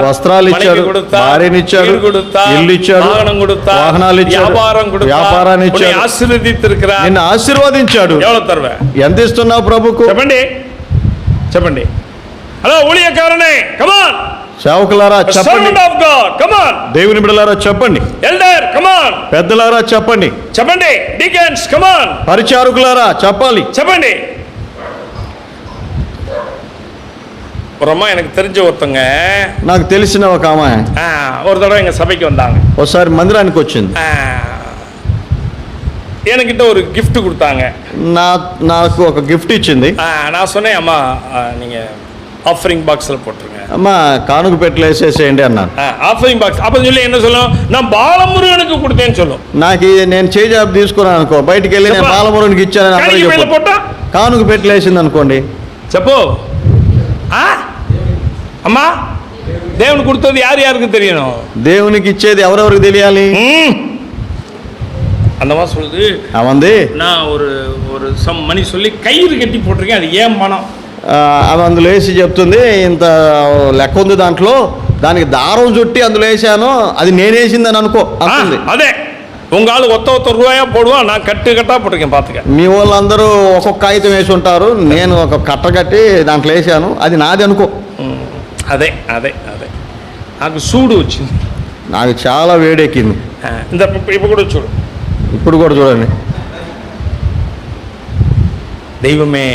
వస్త్రాలు ఇచ్చాడు, భార్యనిచ్చాడు, ఇల్లు ఇచ్చాడు, వాహనాలు ఇచ్చాడు, వ్యాపారాన్ని ఇచ్చాడు, ఆశీర్వదించిరుக்கிறார், నిన్ను ఆశీర్వదించాడు. ఎవరు తరువే? ఎంత ఇస్తున్నావు ప్రభుకు? చెప్పండి. హలో ఊழிయకారనే, కమ్ ఆన్. సేవకులారా చెప్పండి, servant of God, come on. దేవుని బిడ్డలారా చెప్పండి, ఎల్డర్ కమ్ ఆన్. పెద్దలారా చెప్పండి, డీకన్స్ కమ్ ఆన్. పరిచారకులారా చెప్పాలి, చెప్పండి. ஒரு அம்மா எனக்கு தெரிஞ்ச ஒருத்தங்க, నాకు తెలిసిన ఒక ఆమె ஒரு தடவை எங்க சபைக்கு வந்தாங்க. ఒకసారి మందిరానికి వచ్చింది, என்கிட்ட ஒரு gift கொடுத்தாங்க. నాకు ఒక గిఫ్ట్ ఇచ్చింది. நான் சொன்னேன், அம்மா நீங்க ஆஃபரிங் பாக்ஸில் போட்டுருங்க. అమ్మా కానుక పెట్టెలు వేసేసేయండి అన్నాను. ஆஃபரிங் பாக்ஸ் அப்போ சொல்லி என்ன சொல்லும், நான் பாலமுருகனுக்கு கொடுத்தேன்னு சொல்லும். నాకు నేను చేజాబ్ తీసుకున్నాను అనుకో, బయటికి వెళ్ళి నేను బాలమురునికి ఇచ్చానని అందరికీ చెప్పు. పోటా కానుక పెట్టెలు వేసింది అనుకోండి, చెప్పు. అమ్మా దేవుని கொடுத்தது யாருக்கு தெரியணும்? దేవునికి ఇచ్చేది ఎవరెవరికి తెలియాలి? அந்த மாதிரி சொல்லுது. అవంది நான் ஒரு சம் மணி சொல்லி கயிறு கட்டி போட்டிருக்கேன், அது ஏன் பணம்? అవి అందులో వేసి చెప్తుంది, ఇంత లెక్క ఉంది దాంట్లో, దానికి దారం చుట్టి అందులో వేసాను, అది నేనేసిందని అనుకో అంటుంది. అదే ఉంగాళ్ళు ఒత్త రూపాయా పోడువా, నా కట్టా పోட்டிருக்கேன் పాతగా. మీ వాళ్ళందరూ ఒక్కొక్క కాగితం వేసి ఉంటారు, నేను ఒక కట్ట కట్టి దాంట్లో వేసాను, అది నాది అనుకో. అదే అదే అదే నాకు సూడు వచ్చింది, నాకు చాలా వేడెక్కింది. ఇప్పుడు కూడా చూడు, ఇప్పుడు కూడా చూడండి. దైవమే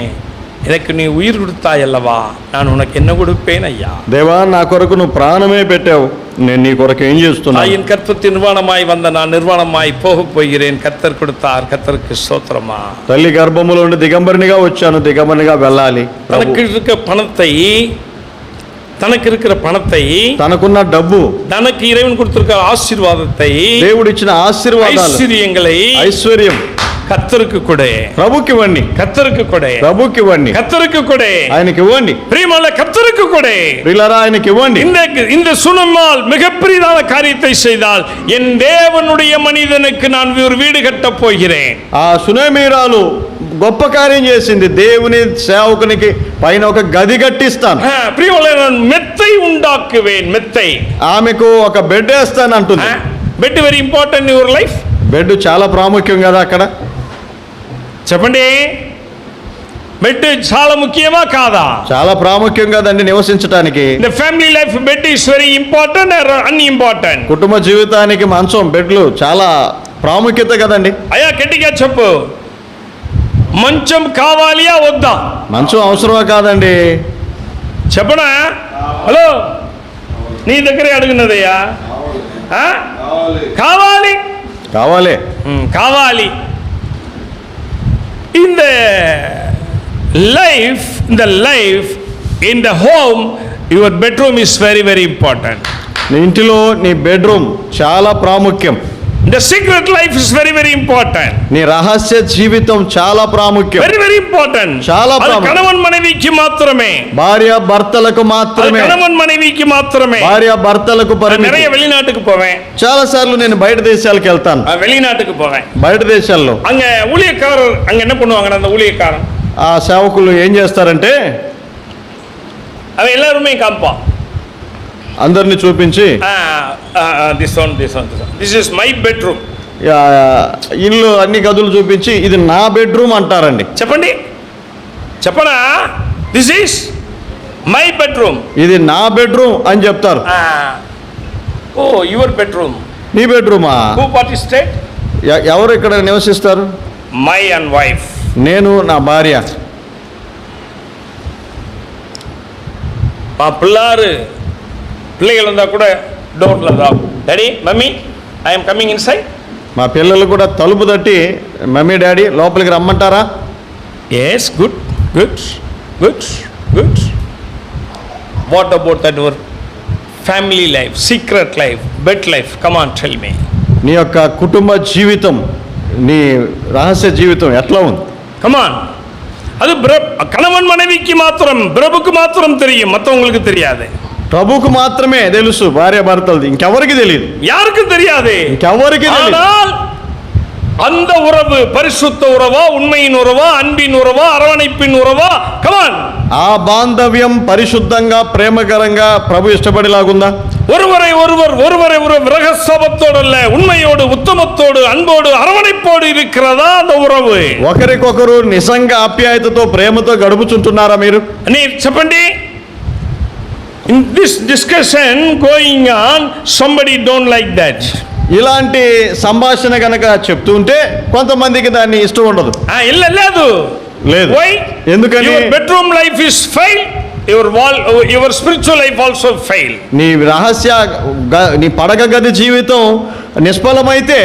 எனக்கு நீ உயிர் கொடுத்தாய் அல்லவா, நான் உனக்கு என்ன கொடுப்பேன் ஐயா. దేవా నా కొరకు నువ్వు ప్రాణమే పెట్టావు, నేను నీ కొరకు ఏం చేస్తున్నా? என் கர்த்தத்தின் நிர்வாணமாய் வந்த நான் நிர்வாணமாய் போக போகிறேன், கர்த்தர் கொடுத்தார், கர்த்தருக்கு ஸ்தோத்திரமா. తల్లి గర్భములో నుండి దిగంబరినిగా వచ్చాను, దిగంబరినిగా వెళ్ళాలి. தனக்கு இருக்கிற பணத்தை తనకున్న డబ్బు, தனக்கு இறைவன் கொடுத்திருக்கிற ஆசீர்வாதத்தை, దేవుడిచ్చిన ఆశీర్వాదాలు, ஐஸ்வர்யங்களை, ఐశ్వర్యం கர்த்தருக்கு கொடு, ప్రభుకి ఇవ్వండి. கர்த்தருக்கு கொடு, ప్రభుకి ఇవ్వండి, கர்த்தருக்கு கொடு, ఆయనకి ఇవ్వండి. பிரியமான கர்த்தருக்கு கொடு, ప్రియులారా ఆయనకి ఇవ్వండి. இந்த சுனமால் மிகப்பெரியதான காரியத்தை செய்தால் என் தேவனுடைய மனிதனுக்கு நான் ஒரு வீடு கட்டப் போகிறேன். ఆ సునేమీరాలు గొప్ప కార్యం చేసింది, దేవుని సేవకునికి పైన ఒక గది కట్టిస్తాను, ప్రియమైన మెత్తై ఉండాకువేన్, మెత్తై, ఆమెకు ఒక బెడ్ వేస్తాను అంటుంది. Bed very important in your life. Bed చాలా ప్రాముఖ్యం కదా అక్కడ, చెప్పండి. బెడ్ చాలా ముఖ్యమా కాదా? చాలా ప్రాముఖ్యం కదండి నివసించడానికి. The family life bed is very important or unimportant? కుటుంబ జీవితానికి మంచం, బెడ్లు చాలా ప్రాముఖ్యత కదండి. అయ్యా గట్టిగా చెప్పు, మంచం కావాలియా వద్దా? మంచం అవసరమా కాదండి? చెప్పనా? హలో, నీ దగ్గరే అడుగున్నదయ్యా. కావాలి కావాలి కావాలి. In the life, in the home, your bedroom is very, very important. నీ ఇంటిలో నీ బెడ్రూమ్ చాలా ప్రాముఖ్యం. The secret life is very, very important. నీ రహస్య జీవితం చాలా ప్రాముఖ్యం, very, very important. చాలా ప్రాముఖ్యం. కణవన్ మనవికి మాత్రమే, భార్య భర్తలకు మాత్రమే, కణవన్ మనవికి మాత్రమే, భార్య భర్తలకు పరిమితం. நிறைய வெளிநாட்டுக்கு போவேன், చాలా సార్లు నేను బయట దేశాలకు వెళ్తాను. வெளிநாட்டுக்கு போவேன், బయట దేశాల్లో அங்க ஊழியக்காரர் அங்க என்ன பண்ணுவாங்க, அந்த ஊழியக்காரன், ఆ సేవకులు ఏం చేస్తారంటే அவன் எல்லாருமே காண்பான், అందరిని చూపించి దిస్ ఇస్ మై బెడ్రూమ్, ఇల్లు అన్ని గదులు చూపించి ఇది నా బెడ్రూమ్ అంటారండి. చెప్పండి, చెప్పనా? దిస్ ఈస్ మై బెడ్రూమ్, ఇది నా బెడ్రూమ్ అని చెప్తారు. ఓ యువర్ బెడ్రూమ్, నీ బెడ్రూమా? Who participate? ఎవరు ఇక్కడ నివసిస్తారు? మై అండ్ వైఫ్, నేను, నా భార్య. మా பிள்ளைகள் இருந்தால் கூட டோர்ல தான், daddy mummy I am coming inside. మా పిల్లలు కూడా తలుపు తట్టి మమ్మీ డాడీ లోపలికి రమ్మంటారా? Yes, good good good good. What about that your family life, secret life, bed life? Come on tell me. నీ యొక్క కుటుంబ జీవితం, నీ రహస్య జీవితం ఎట్లా ఉంది? Come on. அது கணவன் மனைவிக்கு மாத்திரம், பிரபுக்கு மாத்திரம் தெரியும், மற்றவங்களுக்கு தெரியாது. ప్రభుకు మాత్రమే తెలుసు భార్య భర్తలది, ఇంకెవరికి తెలియదు. யாருக்கு தெரியாது, ఇంకెవరికి తెలియదు. அந்த உறவு பரிசுத்த உறவா, உண்மையின் உறவா, அன்பின் உறவா, அரவணைப்பின் உறவா? கமான். ఆ బాంధవ్యం పరిశుద్ధంగా ప్రేమకరంగా ప్రభు ఇష్టపడేలాగుందా? ஒருவரை ஒருவர் ரகசியத்தோடு அல்ல, உண்மையோடு, உத்தமத்தோடு, அன்போடு, அரவணைப்போடு இருக்கிறதா அந்த உறவு? ఒకరికొకరు నిజంగా ఆప్యాయతతో ప్రేమతో గడుపుచుంటున్నారా మీరు? நீ చెప్పండి. In this discussion going on, somebody don't like that. ఇలాంటి సంభాషణ కనుక చెప్తూ ఉంటే కొంతమందికి దాన్ని ఇష్టం ఉండదు. లేదు లేదు. Why? ఎందుకని? Your bedroom life is fail, your spiritual life also fail. నీ రహస్య నీ పడక గది జీవితం నిష్ఫలమైతే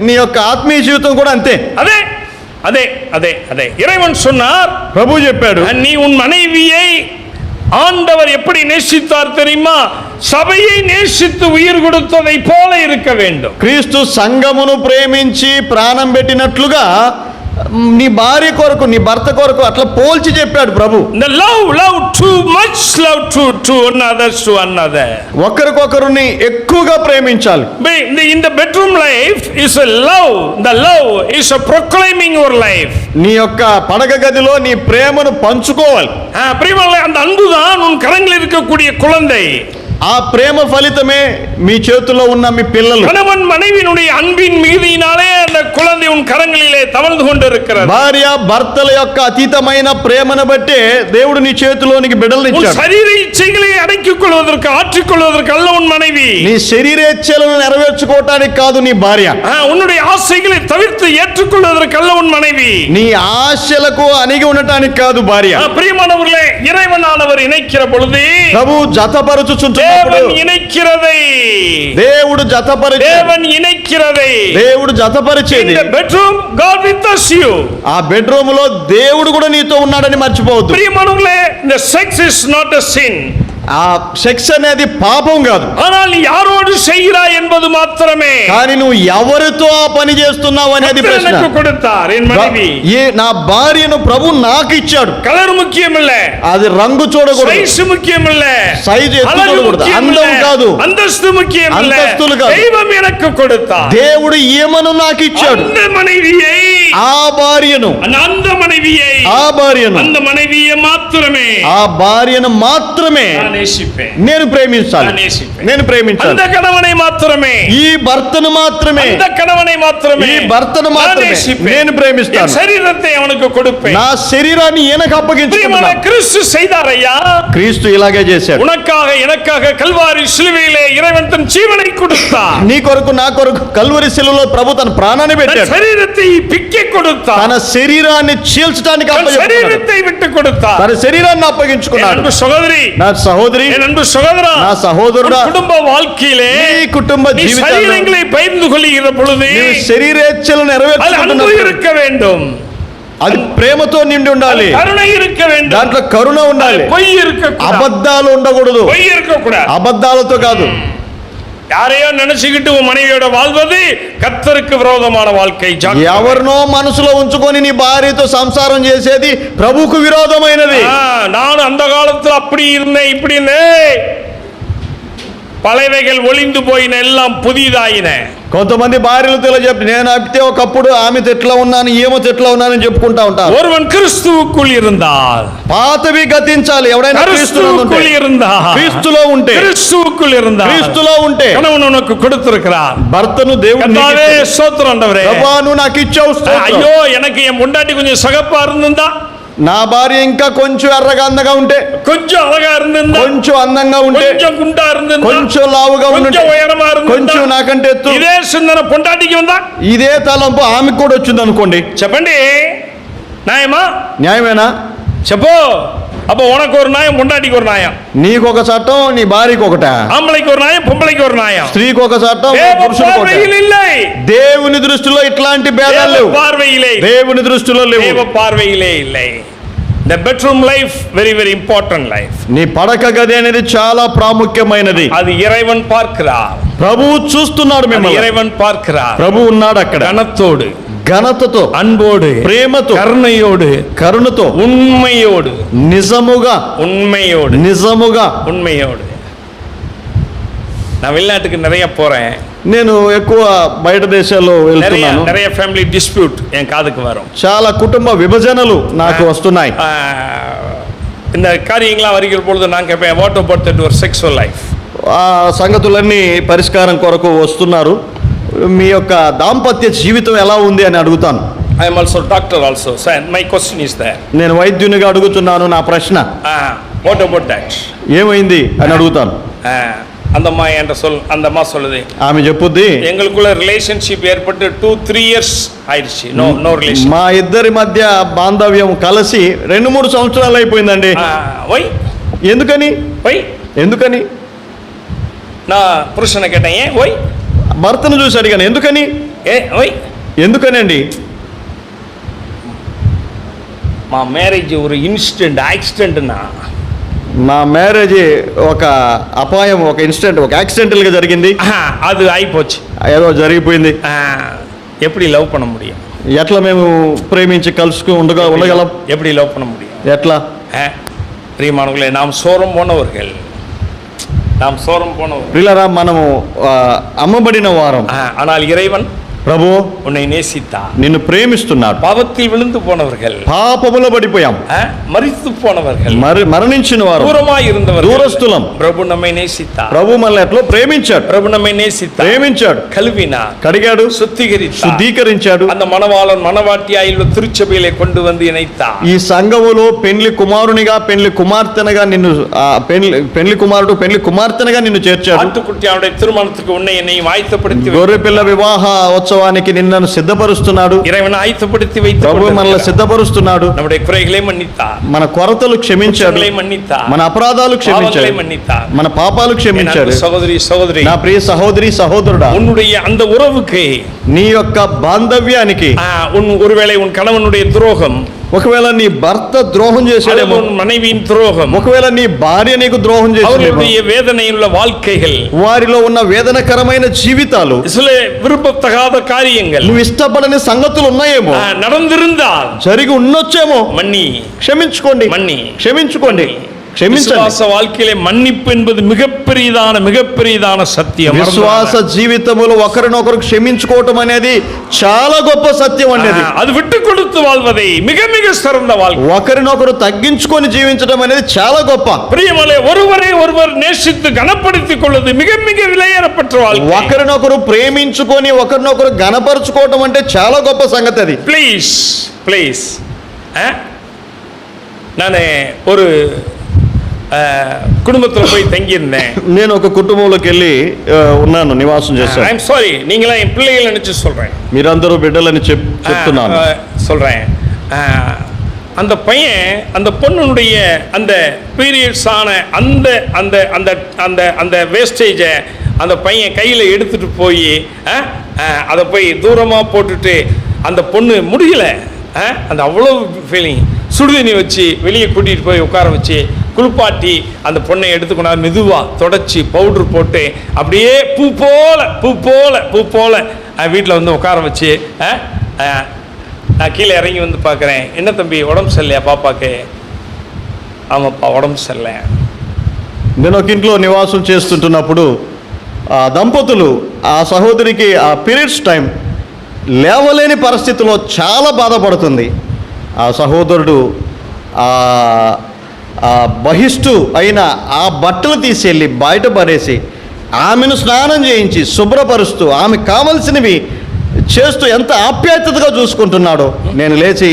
నీ యొక్క ఆత్మీయ జీవితం కూడా అంతే. అదే అదే అదే అదే ఇறைவன் சொன்னார், ప్రభు చెప్పాడు, நீ உன் மனைவியை ஆண்டவர் எப்படி நேசித்தார் தெரியுமா? సభயை నేసిత్తు ఉయిర్ కొడుతதை పోల இருக்க வேண்டும். క్రీస్తు సంఘమును ప్రేమించి ప్రాణం పెట్టినట్లుగా నీ భార్య కొరకు, నీ భర్త కొరకు అట్లా పోల్చి చెప్పాడు ప్రభు. The love too much, love to another. ఒకరికొకరుని ఎక్కువగా ప్రేమించాలి. In the bedroom life is a love. The love is a proclaiming your life. నీ యొక్క పడక గదిలో నీ ప్రేమను పంచుకోవాలి. ప్రియమైన அந்த அன்புதான் உன் கரங்களில் இருக்கக்கூடிய குழந்தை. ఆ ప్రేమ ఫలితమే మీ చేతుల్లో ఉన్న మీ పిల్లలు. கணவன் மனைவியினுடைய அன்பின் மிகுதியினாலே அந்த குழந்தை உன் கரங்களிலே தவழ்ந்து கொண்டிருக்கிறது. భార్య భర్తల యొక్క అతీతమైన ప్రేమను బట్టి దేవుడు నీ చేతిలోనికి బిడ్డలను ఇచ్చాడు. శరీర ఇచ్చகளை అడக்கிக் கொள்வதற்கு ఆற்றிக் கொள்வதற்கு அல்ல உன் மனைவி. నీ శరీరేచ్ఛలను నెరవేర్చుకోవడానికి కాదు నీ భార్య. உன்னுடைய ఆశகளை తవిర్த்து ஏற்றுக்கொள்வதற்கு அல்ல உன் மனைவி. నీ ఆశలకు అణిగి ఉండటానికి కాదు భార్య. ప్రియమానవர்களே, இறைவனானவர் இணைக்கிற பொழுது ప్రభు జతపరచుచుంటున్నాడు. தேவன் இணைக்கிறதை, దేవుడు జతపరిచే, தேவன் இணைக்கிறதை, దేవుడు జతపరిచేది. In the bedroom, God with us you. ఆ బెడ్రూమ్ లో దేవుడు కూడా నీతో ఉన్నాడని మర్చిపోవద్దు. ప్రియమానవர்களே, the sex is not a sin. ఆ సెక్స్ అనేది పాపం కాదు. ஆனால் நீ யாரோடு செய்கிறாய் என்பது మాత్రమే. కానీ నువ్వు ఎవరితో ఆ పని చేస్తున్నావు అనేది ప్రశ్న. எனக்கு கொடுத்தார் என் மனைவி. నా భార్యను ప్రభు నాకు ఇచ్చాడు. కలర్ ముఖ్యం இல்ல, అది రంగు చూడకూడదు, సైజ్ ముఖ్యం இல்ல, సైజ్ ఎత్తు చూడకూడదు, అందం కాదు, అంతస్తు ముఖ్యం இல்ல, అంతస్తులు కాదు. దైవం எனக்கு கொடுத்தார். దేవుడు ఈమెను నాకు ఇచ్చాడు. அந்த மனைவியை, ఆ భార్యను, அந்த மனைவியை, ఆ భార్యను, அந்த மனைவியை మాత్రమే, ఆ భార్యను మాత్రమే నేను ప్రేమించాలి, నేను ప్రేమించాలి. அந்த கணவனை మాత్రమే, ఈ భర్తను మాత్రమే, அந்த கணவனை మాత్రమే, ఈ భర్తను మాత్రమే నేను ప్రేమిస్తాను. శరీరத்தை அவனுக்கு கொடுப்பேன். నా శరీరాన్ని ఈయనకు అప్పగించుకుంటున్నాను. క్రీస్తు செய்தாரையா, క్రీస్తు ఇలాగే చేశాడు. உனக்காக எனக்காக கல்வாரி சிலுவையிலே இறைவன் தன் ஜீவனை கொடுத்தார். నీ కొరకు నా కొరకు కల్వరి శిలువలో ప్రభు తన ప్రాణాన్ని పెట్టాడు. శరీరத்தை పిక్కి கொடுத்தார். తన శరీరాన్ని చీల్చడానికి అప్పగించుకున్నాడు. శరీరத்தை విట్టు கொடுத்தார். తన శరీరాన్ని అప్పగించుకున్నాడు. అன்பు సహోదరి, నా సహోదరి, అன்பు సహోదరా, నా సహోదరుడా, కుటుంబ வாழ்க்கையிலே నీ కుటుంబ జీవితంలో శరీరங்களை పైందు కొల్లుகிற பொழுது నీవు శరీరేచ్ఛలను నెరవేర్చుకుంటున్నావు. இருக்க வேண்டும், అది ప్రేమతో నిండి ఉండాలి, కరుణ இருக்க வேண்டும், దాంట్లో కరుణ ఉండాలి, పొయ్యి இருக்கக்கூடாது, అబద్ధాలు ఉండకూడదు, పొయ్యి இருக்கக்கூடாது. అబద్ధాలతో కాదు. யாரையோ நினைச்சுக்கிட்டு உன் மனைவியோட வாழ்வது கர்த்தருக்கு விரோதமான வாழ்க்கை. ఎవరినో మనసులో ఉంచుకొని నీ భార్యతో సంసారం చేసేది ప్రభువుకు విరోధమైనది. நான் அந்த காலத்துல அப்படி இருந்தேன், இப்படி இருந்தேன், పழைవైகள் ఒలిందు పోయిన ఎల్లాం పుదిదాయిన. కొంతమంది భార్యలతో ఇలా చెప్పి, నేను అప్పితే ఒకప్పుడు ఆమెతో ఎట్లా ఉన్నాను, ఏమోతో ఎట్లా ఉన్నానని చెప్పుకుంటా ఉంటారు. ஒருவன் கிறிஸ்துவுக்குள் இருந்தால், పాతవి గతించాలి. ఎవడైనా క్రీస్తులో ఉంటే, கிறிஸ்துவுக்குள் இருந்தால், క్రీస్తులో ఉంటే கணவன் உனக்கு கொடுத்திருக்கிறார். భర్తను దేవుడు నీకు ఇచ్చాడు. స్తోత్రం ఆండవరే. ప్రభువా, నువ్వు నాకు ఇచ్చావు. అయ్యో, எனக்கு என் பொண்டாட்டி கொஞ்சம் சகப்பா இருந்திருந்தா, నా భార్య ఇంకా కొంచెం ఎర్రగా అందంగా ఉంటే, కొంచెం అలగా இருந்திருந்தா, కొంచెం అందంగా ఉంటే, కొంచెం గుంటా இருந்திருந்தா, కొంచెం లావుగా ఉంటే, కొంచెం ఉయరమా இருந்திருந்தா, కొంచెం నాకంటే ఎత్తు, ఇదే సిందన పొంటాటికి ఉందా, ఇదే తలంపు ఆమెకు కూడా వచ్చింది అనుకోండి. చెప్పండి, న్యాయమా? న్యాయమేనా? చెప్పు. அப்போ உனக்கு ஒரு நியாயம், பொண்டாட்டிக்கு ஒரு நியாயம். నీకు ఒక చట్టం, నీ భార్యకి ఒకట. ఆంబళైకి ఒక న్యాయం, పొంబళైకి ఒక న్యాయం. స్త్రీకి ఒక చట్టం, పురుషుడికి ఒకట. దేవుని దృష్టిలో ఇట్లాంటి భేదాలు లేవు. పార్వయిలే, దేవుని దృష్టిలో లేవు. దేవ పార్వయిలే ఇల్లే. The bedroom life very very important life. నీ పడక గది అనేది చాలా ప్రాముఖ్యమైనది. అది ఇறைవన్ பார்க்கிறார். ప్రభువు చూస్తున్నాడు మిమ్మల్ని. ఇறைవన్ பார்க்கிறார். ప్రభువు ఉన్నాడు అక్కడ. గణతోడు, ఘనతతో, అన్బోడు, ప్రేమతో, కరుణయోడు, కరుణతో, ఉన్మయోడు, నిజముగా, ఉన్మయోడు, నిజముగా, ఉన్మయోడు. நான் வெளிநாட்டுக்கு நிறைய போறேன். నేను ఎక్కువ బయట దేశాల్లో వెళ్తున్నాను. நிறைய ఫ్యామిలీ డిస్ప్యూట్ என் కాదుకు వరం. చాలా కుటుంబ విభజనలు నాకు వస్తున్నాయి. இந்த காரியங்களாம் வருகிற பொழுது நான் கேட்பேன், what about that your sexual life? ఆ సంగతులన్నీ పరిష్కారం కొరకు వస్తున్నారు. మీ యొక్క దాంపత్య జీవితం ఎలా ఉంది అని అడుగుతాను. I am also doctor also. So my question is there. నేను వైద్యునిగా అడుగుతున్నాను. నా ప్రశ్న, what about that? ఏమైంది అని అడుగుతాను. அந்த அம்மா சொல்லுது, ఆమె చెప్పుద్ది, எங்களுக்குள்ள రిలేషన్షిప్ ఏర్పడి 2-3 ఇయర్స్ ఆయిடுச்சு. No relation. మా ఇద్దరి మధ్య బాంధవ్యం కలిసి 2-3 సంవత్సరాలు అయిపోయిందండి. వై? ఎందుకని? వై? ఎందుకని? నా పురుషుని కేటేன், ஏன் వై? భర్తను చూసి అడిగాను, ఎందుకని? వై? ఎందుకనండి? మా మ్యారేజ్ ఒక ఇన్సిడెంట్ యాక్సిడెంట్నా. మా మ్యారేజ్ ఒక అపాయం, ఒక ఇన్సిడెంట్, ఒక యాక్సిడెంటల్ గా జరిగింది. అది అయిపోச்சு, ఏదో జరిగిపోయింది. எப்படி லவ் பண்ண முடியும்? ఎట్లా మేము ప్రేమించి కలుసుకు ఉండగలం? எப்படி லவ் பண்ண முடியும்? ఎట్లా? பிரியமானவர்களே, நாம் சோரம் போனவர்கள், ప్రియులారా, మనము అమ్మబడిన వారం. ஆனால் ఇறைవన్ ప్రభు உன்னை நேசித்தார், నిన్ను ప్రేమిస్తున్నాడు. పాపத்தில் విழுந்து పోనவர்கள், పాపములో పడిపోయాం, మరిத்து పోనవர்கள், మరణించిన వారు, దూరమాయి இருந்தவர்கள், దూరస్తులం. ప్రభు நம்மை நேசித்தார், ప్రభు మనల్ని ఎట్లా ప్రేమించాడు, ప్రభు நம்மை நேசித்தார், ప్రేమించాడు, కలువినాர், కడిగాడు, శుద్ధీకరించాడు. அந்த மணவாளன் மணவாட்டியாயிలో திருச்சபையிலே கொண்டு வந்து இணைத்தார். ఈ సంఘములో పెండ్లి కుమారునిగా, పెండ్లి కుమార్తెనగా నిన్ను, పెండ్లి కుమారుడు పెండ్లి కుమార్తెనగా నిన్ను చేర్చాడు. ஆட்டுக்குட்டியாவுடைய திருமணத்துக்கு உன்னை என்னையும் ஆயத்தப்படுத்தி, గొర్రెపిల్ల వివాహ ఉత్సవానికి నిన్ను సిద్ధపరుస్తున్నాడు. இறைவன் ஆயத்தப்படுத்தி வைத்து ప్రభు మనల్ని సిద్ధపరుస్తున్నాడు. நம்முடைய குறைகளை மன்னித்தார், మన కొరతలు క్షమించాడు, మన్నితార్, మన అపరాధాలు క్షమించాడు, మన్నితార్, మన పాపాలు క్షమించాడు. సహోదరి, నా ప్రియ సహోదరి సహోదరుడా, உன்னுடைய அந்த உறவுக்கு, నీ యొక్క బాంధవ్యానికి, ஒருவேளை உன் கணவனுடைய துரோகம், ఒకవేళ నీ భర్త ద్రోహం చేశాడేమో, மனைவியின் துரோகம், ఒకవేళ నీ భార్య నీకు ద్రోహం చేశాడేమో, வேதனையுள்ள வாழ்க்கைகள், వారిలో ఉన్న వేదనకరమైన జీవితాలు, சில విரும்பతகாத కార్యங்கள், నువ్వు ఇష్టపడని సంగతులు ఉన్నాయేమో, நடந்திருந்தால், జరిగి ఉండొచ్చేమో, మన్ని క్షమించుకోండి, క్షమించుకోండి, విశ్వాస வாழ்க்கையிலே మన్నిப்பு என்பது మిగపెరియదాన సత్యం. విశ్వాస జీవితములో ఒకరినొకరు క్షమించుకోవటం అనేది చాలా గొప్ప సత్యం అనేది. అది విట్టు కొడుతు வாழ்வதை మిగ சிறந்த வாழ்க்கை. ఒకరినొకరు తగ్గించుకొని జీవించడం అనేది చాలా గొప్ప. ప్రియమలే, ஒருவரை ஒருவர் நேசித்து கனப்படுத்திக் கொள்வது மிக விலையேறப்பட்ட வாழ்க்கை. ఒకరినొకరు ప్రేమించుకొని ఒకరినొకరు గణపరుచుకోవటం అంటే చాలా గొప్ప సంగతి అది. ప్లీజ్ நானே ஒரு కుటుంబంలో పోయి తங்கியிருந்தேன். నేను ఒక కుటుంబంలోకి వెళ్ళి ఉన్నాను, నివాసం చేశాను. ఐఎమ్ సారీ, நீங்களா என் பிள்ளைகளை நினைச்சு சொல்றேன், మీరందరూ బిడ్డలని చెప్తున్నాను, சொல்றேன். அந்த பையன், அந்த பொண்ணுடைய அந்த பீரியட்ஸ் ஆன அந்த அந்த அந்த அந்த அந்த வேஸ்டேஜை அந்த பையன் கையில் எடுத்துட்டு போய் அதை போய் தூரமாக போட்டுட்டு, அந்த பொண்ணு முடியல, அந்த அவ்வளோ ஃபீலிங், சுடுதண்ணி வச்சு வெளியே கூட்டிகிட்டு போய் உட்கார வச்சு குளிப்பாட்டி அந்த பொண்ணை எடுத்துக்கொண்டார், மெதுவாக தொடச்சி பவுட்ரு போட்டு அப்படியே பூ போல வீட்டில் வந்து உட்கார வச்சு, நான் கீழே இறங்கி வந்து பார்க்குறேன். என்ன தம்பி, உடம்பு சரியில்லையா பாப்பாக்கு? ஆமாப்பா, உடம்பு சரியில்லை. నేను ఒక ఇంట్లో నివాసం చేస్తుంటున్నప్పుడు ఆ దంపతులు, ఆ సహోదరికి ఆ పీరియడ్స్ టైం లేవలేని పరిస్థితిలో చాలా బాధపడుతుంది. ఆ సహోదరుడు బహిష్టు అయిన ఆ బట్టలు తీసేళ్ళి బయట పడేసి ఆమెను స్నానం చేయించి శుభ్రపరుస్తూ ఆమెకు కావలసినవి చేస్తూ ఎంత ఆప్యాయతగా చూసుకుంటున్నాడో, నేను లేచి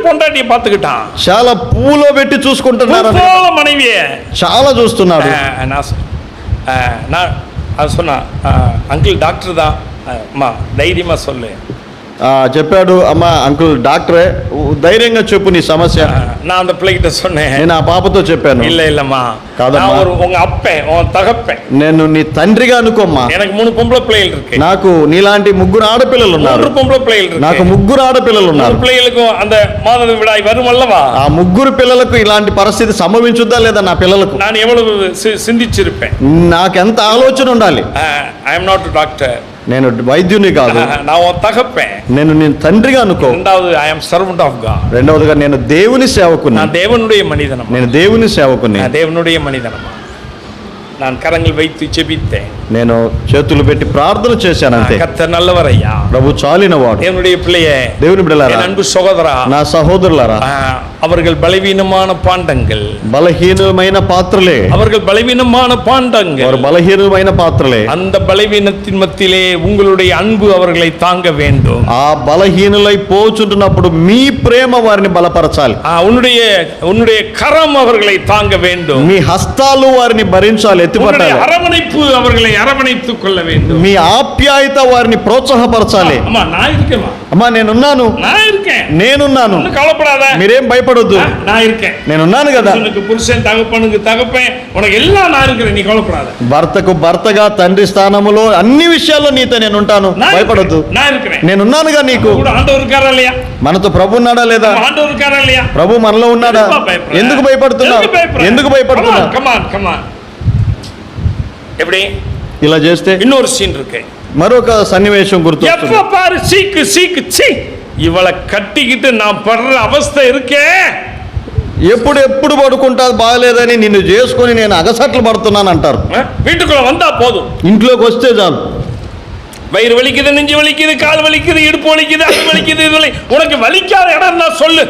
பொண்டாட்டி பார்த்துக்கிட்டான், చాలా పూలో పెట్టి చూసుకుంటున్నాడు, மனைவியே చాలా చూస్తున్నాడు. நான் அது சொன்னா, அங்கிள் டாக்டர் தான், அம்மா தைரியமா சொல்லு. చెప్పాడు, అమ్మా అంకుల్ డాక్టరే, ధైర్యంగా చెప్పు నీ సమస్య. நான் அந்த பிள்ளைகிட்ட சொன்னேன், నేను ఆ పాపతో చెప్పాను, இல்லம்மா, కాదమ్మా, உங்க அப்பன், உன் தகப்பன், నేను నీ తండ్రిగా అనుకోమ్మా, எனக்கு 3 பொம்பளை பிள்ளைகள் இருக்கு, నాకు నీలాంటి 3 ఆడపిల్లలు ఉన్నారు, 3 பொம்பளை பிள்ளைகள் இருக்கு, నాకు 3 ఆడపిల్లలు ఉన్నారు. పిల్లలకు அந்த மாதவிடாய் வருமல்லவா, ఆ 3 పిల్లలకు ఇలాంటి పరిస్థితి సంభవించుద్దా లేదా నా పిల్లలకు? நான் ఎவ்வளவு சிந்திச்சிருப்பேன், నాకెంత ఆలోచన ఉండాలి. ఐ యామ్ నాట్ డాక్టర్, నేను వైద్యుని కాదు, నా తగప్పే, నేను నేను తండ్రిగా అనుకో. రెండవది, I am servant of God, రెండవదిగా నేను దేవుని సేవకుని, நான் தேவனுடைய மனிதனமா, నేను దేవుని సేవకుని, நான் தேவனுடைய மனிதனமா, நான் கரங்கள் வைத்து ஜெபித்தேன், నేను చేతులు పెట్టి ప్రార్థన చేశాను అంతే. கர்த்தர் நல்லவரையா, ప్రభు చాలినవాడు. தேவனுடைய பிள்ளையே, దేవుని బిడ్డలారా, என் அன்பு சகோதரா, నా సహోదరులారా, அவர்கள் பலவீனமான பாண்டங்கள், బలహీనమైన పాత్రలే, அவர்கள் பலவீனமான பாண்டங்கள், వారు బలహీనమైన పాత్రలే. அந்த பலவீனத்தின் மத்தியிலே உங்களுடைய அன்பு அவர்களை தாங்க வேண்டும். ఆ బలహీనులై పోచుంటున్నప్పుడు మీ ప్రేమ వారిని బలపరచాలి, உன்னுடைய கரம் அவர்களை தாங்க வேண்டும், మీ హస్తాలు వారిని భరించాలి, ఎత్తిపట్టాలి. அரவணைப்பு அவர்களை அரவணைத்துக் கொள்ள வேண்டும். మీ ఆప్యాయత వారిని ప్రోత్సాహపరచాలి. అమ్మా నా இருக்கேமா, అమ్మా నేనున్నాను, நான் இருக்கேன், నేనున్నాను, కవలపడాத, మీరేం భయపడొద్దు, நான் இருக்கேன், నేనున్నాను కదా. உனக்கு புருஷன், தகப்பனுக்கு தகப்பன், உனக்கு எல்லாம் நான் இருக்கிறேன், நீ కవలపడాத. భర్తకు భర్తగా తండ్రి స్థానములో అన్ని విషయాల్లో నీతో నేను ఉంటాను, భయపడొద్దు, நான் இருக்கிறேன், నేనున్నానుగా. నీకు கூட ஆண்டவர் இருக்காரா இல்லையா? మనతో ప్రభు ఉన్నాడా లేదా? ஆண்டவர் இருக்காரா இல்லையா? ప్రభు మనలో ఉన్నాడా? ఎందుకు భయపడుతున్నావు? ఎందుకు భయపడుతున్నావు? కమాన్. எப்படி ఇలా చేస్తే இன்னொரு சீன் இருக்கு, మరొక సన్నివేశం గుర్తు. எப்ப பாரு சீக்கு சீ, இவளை கட்டிக்கிட்டு நான் படுற அவஸ்தை இருக்கே. ఎప్పుడు పడుకుంటా బాగలేదని నిన్ను చేసుకొని నేను అగసట్లు పడుతున్నాను అంటారు. வீட்டுக்குள்ள வந்தா போதும், ఇంట్లోకి వస్తే చాలు. வயிறு வலிக்குது, நெஞ்சு வலிக்குது, கால் வலிக்குது, இடுப்பு வலிக்குது, அது வலிக்குது, இது வலி. உனக்கு வலிக்காத இடம் தான் சொல்லு.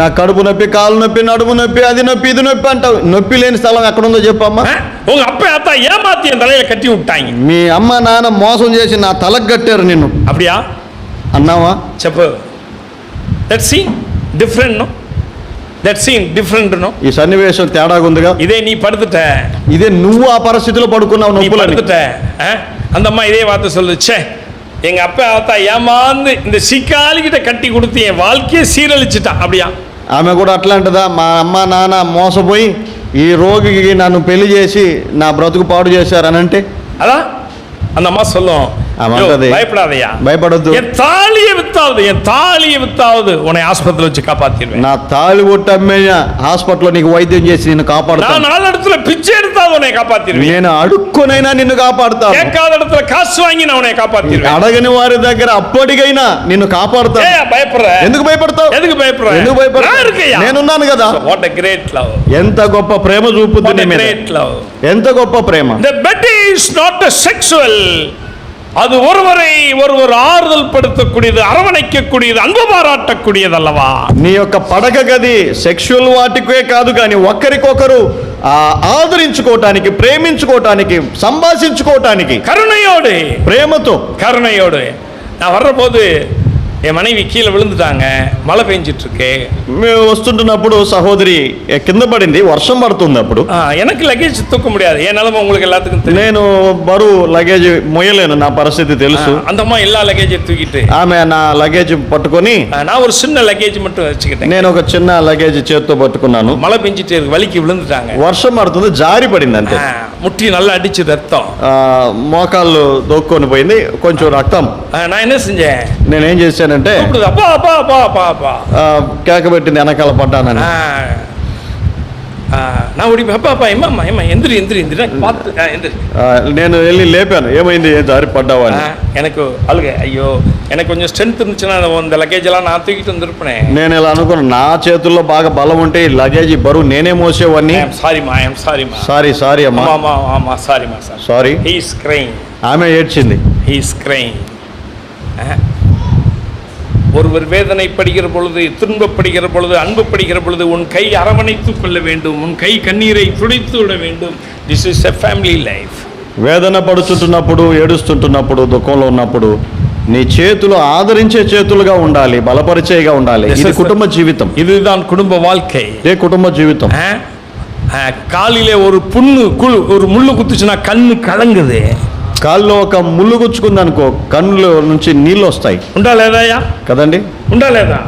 నా కడుపు నొప్పి, కాలు నొప్పి, నడుము నొప్పి, అది నొప్పి, ఇది నొప్పి అంటావు. నొప్పి లేని స్థలం ఎక్కడుందో చెప్పమ్మా. உங்க அப்பா அத்தா ஏமாத்தி என் தலையில கட்டி விட்டாங்க. మీ అమ్మ నాన్న మోసం చేసి నా తలకు కట్టారు నిన్ను. அப்படியா అన్నావా? చెప్పు. That scene different no, that scene different no. ఈ సన్నివేశం తేడాగా ఉందిగా. ఇదే నీ పడుతుట, ఇదే నువ్వు ఆ పరిస్థితిలో పడుకున్నావు, நீ నొప్పులని. படுத்துட்ட. அந்த அம்மா இதே வார்த்தை சொல்லுச்சே, எங்க அப்பா அத்தா ஏமாந்து இந்த சிக்காலிக்கிட்ட கட்டி கொடுத்து என் வாழ்க்கையை சீரழிச்சிட்டான். அப்படியா? ఆమె కూడా అట్లా అంటదా? మా అమ్మ నాన్న మోసపోయి ఈ రోగికి నన్ను పెళ్లి చేసి నా బ్రతుకు పాడు చేశారనంటే அதான் அந்த அம்மா சொல்லும், பயப்படாதையா, భయపడొద్దు, என் தாலியை வித்தாவது உன்னை ஆஸ்பத்திரியில் வச்சு காப்பாத்திடுவேன். నా తాళి కొట్టమ్మయ్య హాస్పిటల్లో నీకు వైద్యం చేసి నిన్ను కాపాడుతాను. நான் 4 இடத்துல பிச்சை எடுத்தாவது உன்னை காப்பாத்திடுவேன். నేను అడుక్కొనైనా నిన్ను కాపాడుతాను. கேட்காத இடத்துல காசு வாங்கி நான் உன்னை காப்பாத்திடுவேன். అడగని వారి దగ్గర అప్పటికైనా నిన్ను కాపాడుతాను. భయపడற? ఎందుకు భయపడతావు? ఎందుకు భయపడற? ఎందుకు భయపడతావు? నేనున్నాను కదా. What a great love. ఎంత గొప్ప ప్రేమ చూపుతుంది నీ మీద. Great love. ఎంత గొప్ప ప్రేమ. The bed is not a sexual. அது ஒருவர் ஆறுதல் படுத்தக்கூடியது, அரவணைக்கக்கூடியது, அன்பு பாராட்டக்கூடியது அல்லவா? నీ యొక్క పడక గది సెక్షువల్ వాటికే కాదు కానీ ఒక్కరికొకరు ఆదరించుకోవటానికి, ప్రేమించుకోవటానికి, సంభాషించుకోవటానికి, కరుణయోడు, ప్రేమతో, కరుణయోడు. நான் வர்ற போது என் மனைவி கீழே விழுந்துட்டாங்க, மழை பெஞ்சிட்டு இருக்கு. మేము వస్తుంటున్నప్పుడు సహోదరి కింద పడింది, వర్షం పడుతుంది. అప్పుడు எனக்கு లగేజ్ తూక முடியாது, ఏ నిలమ உங்களுக்கு எல்லாத்துக்கும் தெரியும். నేను బరువు లగేజ్ మొయ్యలేను, నా పరిస్థితి తెలుసు. అందమ్మా எல்லா లగేజ్ తూకిட்டு ఆమె నా లగేజ్ పట్టుకొని, நான் ஒரு சின்ன లగేజ్ மட்டும் வச்சுக்கிட்டேன். నేను ఒక చిన్న లగేజ్ చేత్తో పట్టుకున్నాను. మழை பெஞ்சிட்டு இருக்கு, వలికి விழுந்துட்டாங்க. వర్షం పడుతుంది, జారి పడింది అంతే. ముట్టి நல்லா అడిచి రక్తం, మోకాళ్ళు దొక్కొని పోయింది, కొంచెం రక్తం. நான் என்ன செஞ்சேன்? నేనేం చేశానంటే కేక పెట్టింది, వెనకాల పడ్డానని. நான் ஓடி அப்பா எம்மா எந்திரி నేను వెళ్ళి లేపాను. ఏమైంది, ఏం జారి పడ్డావా అని. எனக்கு அழுக, ஐயோ எனக்கு కొంచెం స్ట్రెంత్ இருந்துச்சுன்னா இந்த లగేజ్ எல்லாம் நான் తూకిட்டு வந்திருப்பேன். నేను ఇలా అనుకున్నాను, నా చేతుల్లో బాగా బలం ఉంటే ఈ లగేజ్ బరువు నేనే మోసేవాడిని. సారీ అమ్మా, సారీ. ఆమె ఏడ్చింది. ஒருவர் வேதனைப்படுகிற பொழுது, துன்பப்படுகிற பொழுது, அன்புப்படுகிற பொழுது உன் கை அரவணைத்துக் கொள்ள வேண்டும், உன் கை கண்ணீரை துடைத்து விட வேண்டும். This is a family life. వేదన పడుచుంటున్నప్పుడు, ఏడుస్తుంటున్నప్పుడు, దుఃఖంలో ఉన్నప్పుడు నీ చేతులు ఆదరించే చేతులుగా ఉండాలి, బలపరిచేగా ఉండాలి. ఇది కుటుంబ జీవితం. இதுதான் குடும்ப வாழ்க்கை. ఇదే కుటుంబ జీవితం. காலிலே ஒரு புண்ணு ஒரு முள்ளு குத்துச்சுன்னா கண்ணு கலங்குது. కాల్లో ఒక ముళ్ళు గుచ్చుకుంది అనుకో, కన్నులో నుంచి నీళ్ళు వస్తాయి. ఉండా లేదాయా? కదండి, ఉండా లేదా?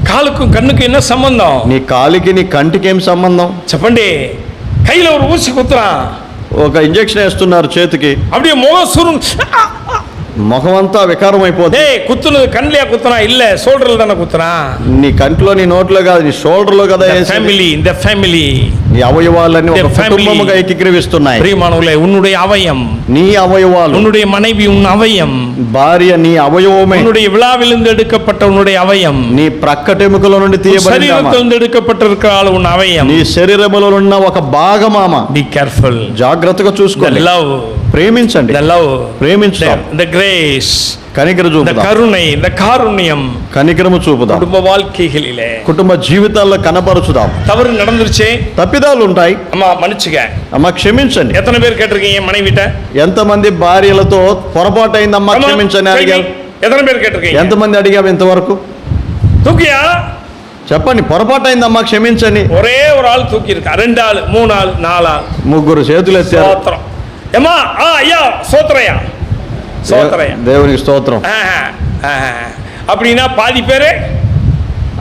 కాలుకు కన్నుకు ఎన్న సంబంధం? నీ కాలికి నీ కంటికి ఏం సంబంధం చెప్పండి. కైలో ఒక ఊసి కుతురా, ఒక ఇంజెక్షన్ వేస్తున్నారు చేతికి, அப்படியே முகம் ముఖం అంతా వికారం అయిపోతుంది. కుత్తును కన్నులే కుతున్నా, ఇల్లే షోల్డర్లు దాన్ని కుతున్నా. నీ కంట్లో, నీ నోట్లో కాదు, నీ షోల్డర్ లో కదా. ఫ్యామిలీ నీ అవయవాలన్నీ ఒక కుటుంబముగా ఏకీకరిస్తున్నాయి. ప్రియమానవులే, உன்னுடைய அவயம், నీ అవయవాలు, உன்னுடைய மனைவி உன் அவயம், భార్య నీ అవయవమే, உன்னுடைய விழாவிலிருந்து எடுக்கப்பட்ட உன்னுடைய அவயம், నీ ప్రక్కటెముకల నుండి తీయబడిన శరీరத்திலிருந்து எடுக்கப்பட்டிருக்கிற உன் அவயம், నీ శరీరములో ఉన్న ఒక భాగమామ. బి కేర్ఫుల్, జాగ్రత్తగా చూసుకోండి. లవ్, ప్రేమించండి. ప్రేమించడం. ద గ్రేస్, కనికర చూపుదాం. కరుణை, ద కారుణ్యం, కనికరము చూపుదాం. కుటుంబ வாழ்க்கைகளிலே, కుటుంబ జీవితాల్లో కనపరుచుదాం. తవరు நடந்துருச்சே, తప్పిదాలు ఉంటాయి, అమ్మ మన్నిచుగా, అమ్మ క్షమించండి. ఎత్తన పేరు కేட்டிருக்கீங்க மனைவிட்ட? ఎంతమంది భార్యలతో పొరపాటు అయిందమ్మా క్షమించని అడిగావు? ఎత్తన పేరు కేட்டிருக்கீங்க? ఎంతమంది అడిగావు ఇంతవరకు? తూకియా చెప్పండి, పొరపాటు అయిందమ్మా క్షమించండి. ஒரே ஒரு ஆள் தூக்கி இருக்கா, 2 ஆள் 3 ஆள் 4 ஆள், ముగ్గురు చేతులు ఎత్తారు. స్తోత్రం. ఏమా ஐயா சோத்ரயா சோத்ரயா, దేవునికి స్తోత్రం. அப்படின்னா பாதி பேரு.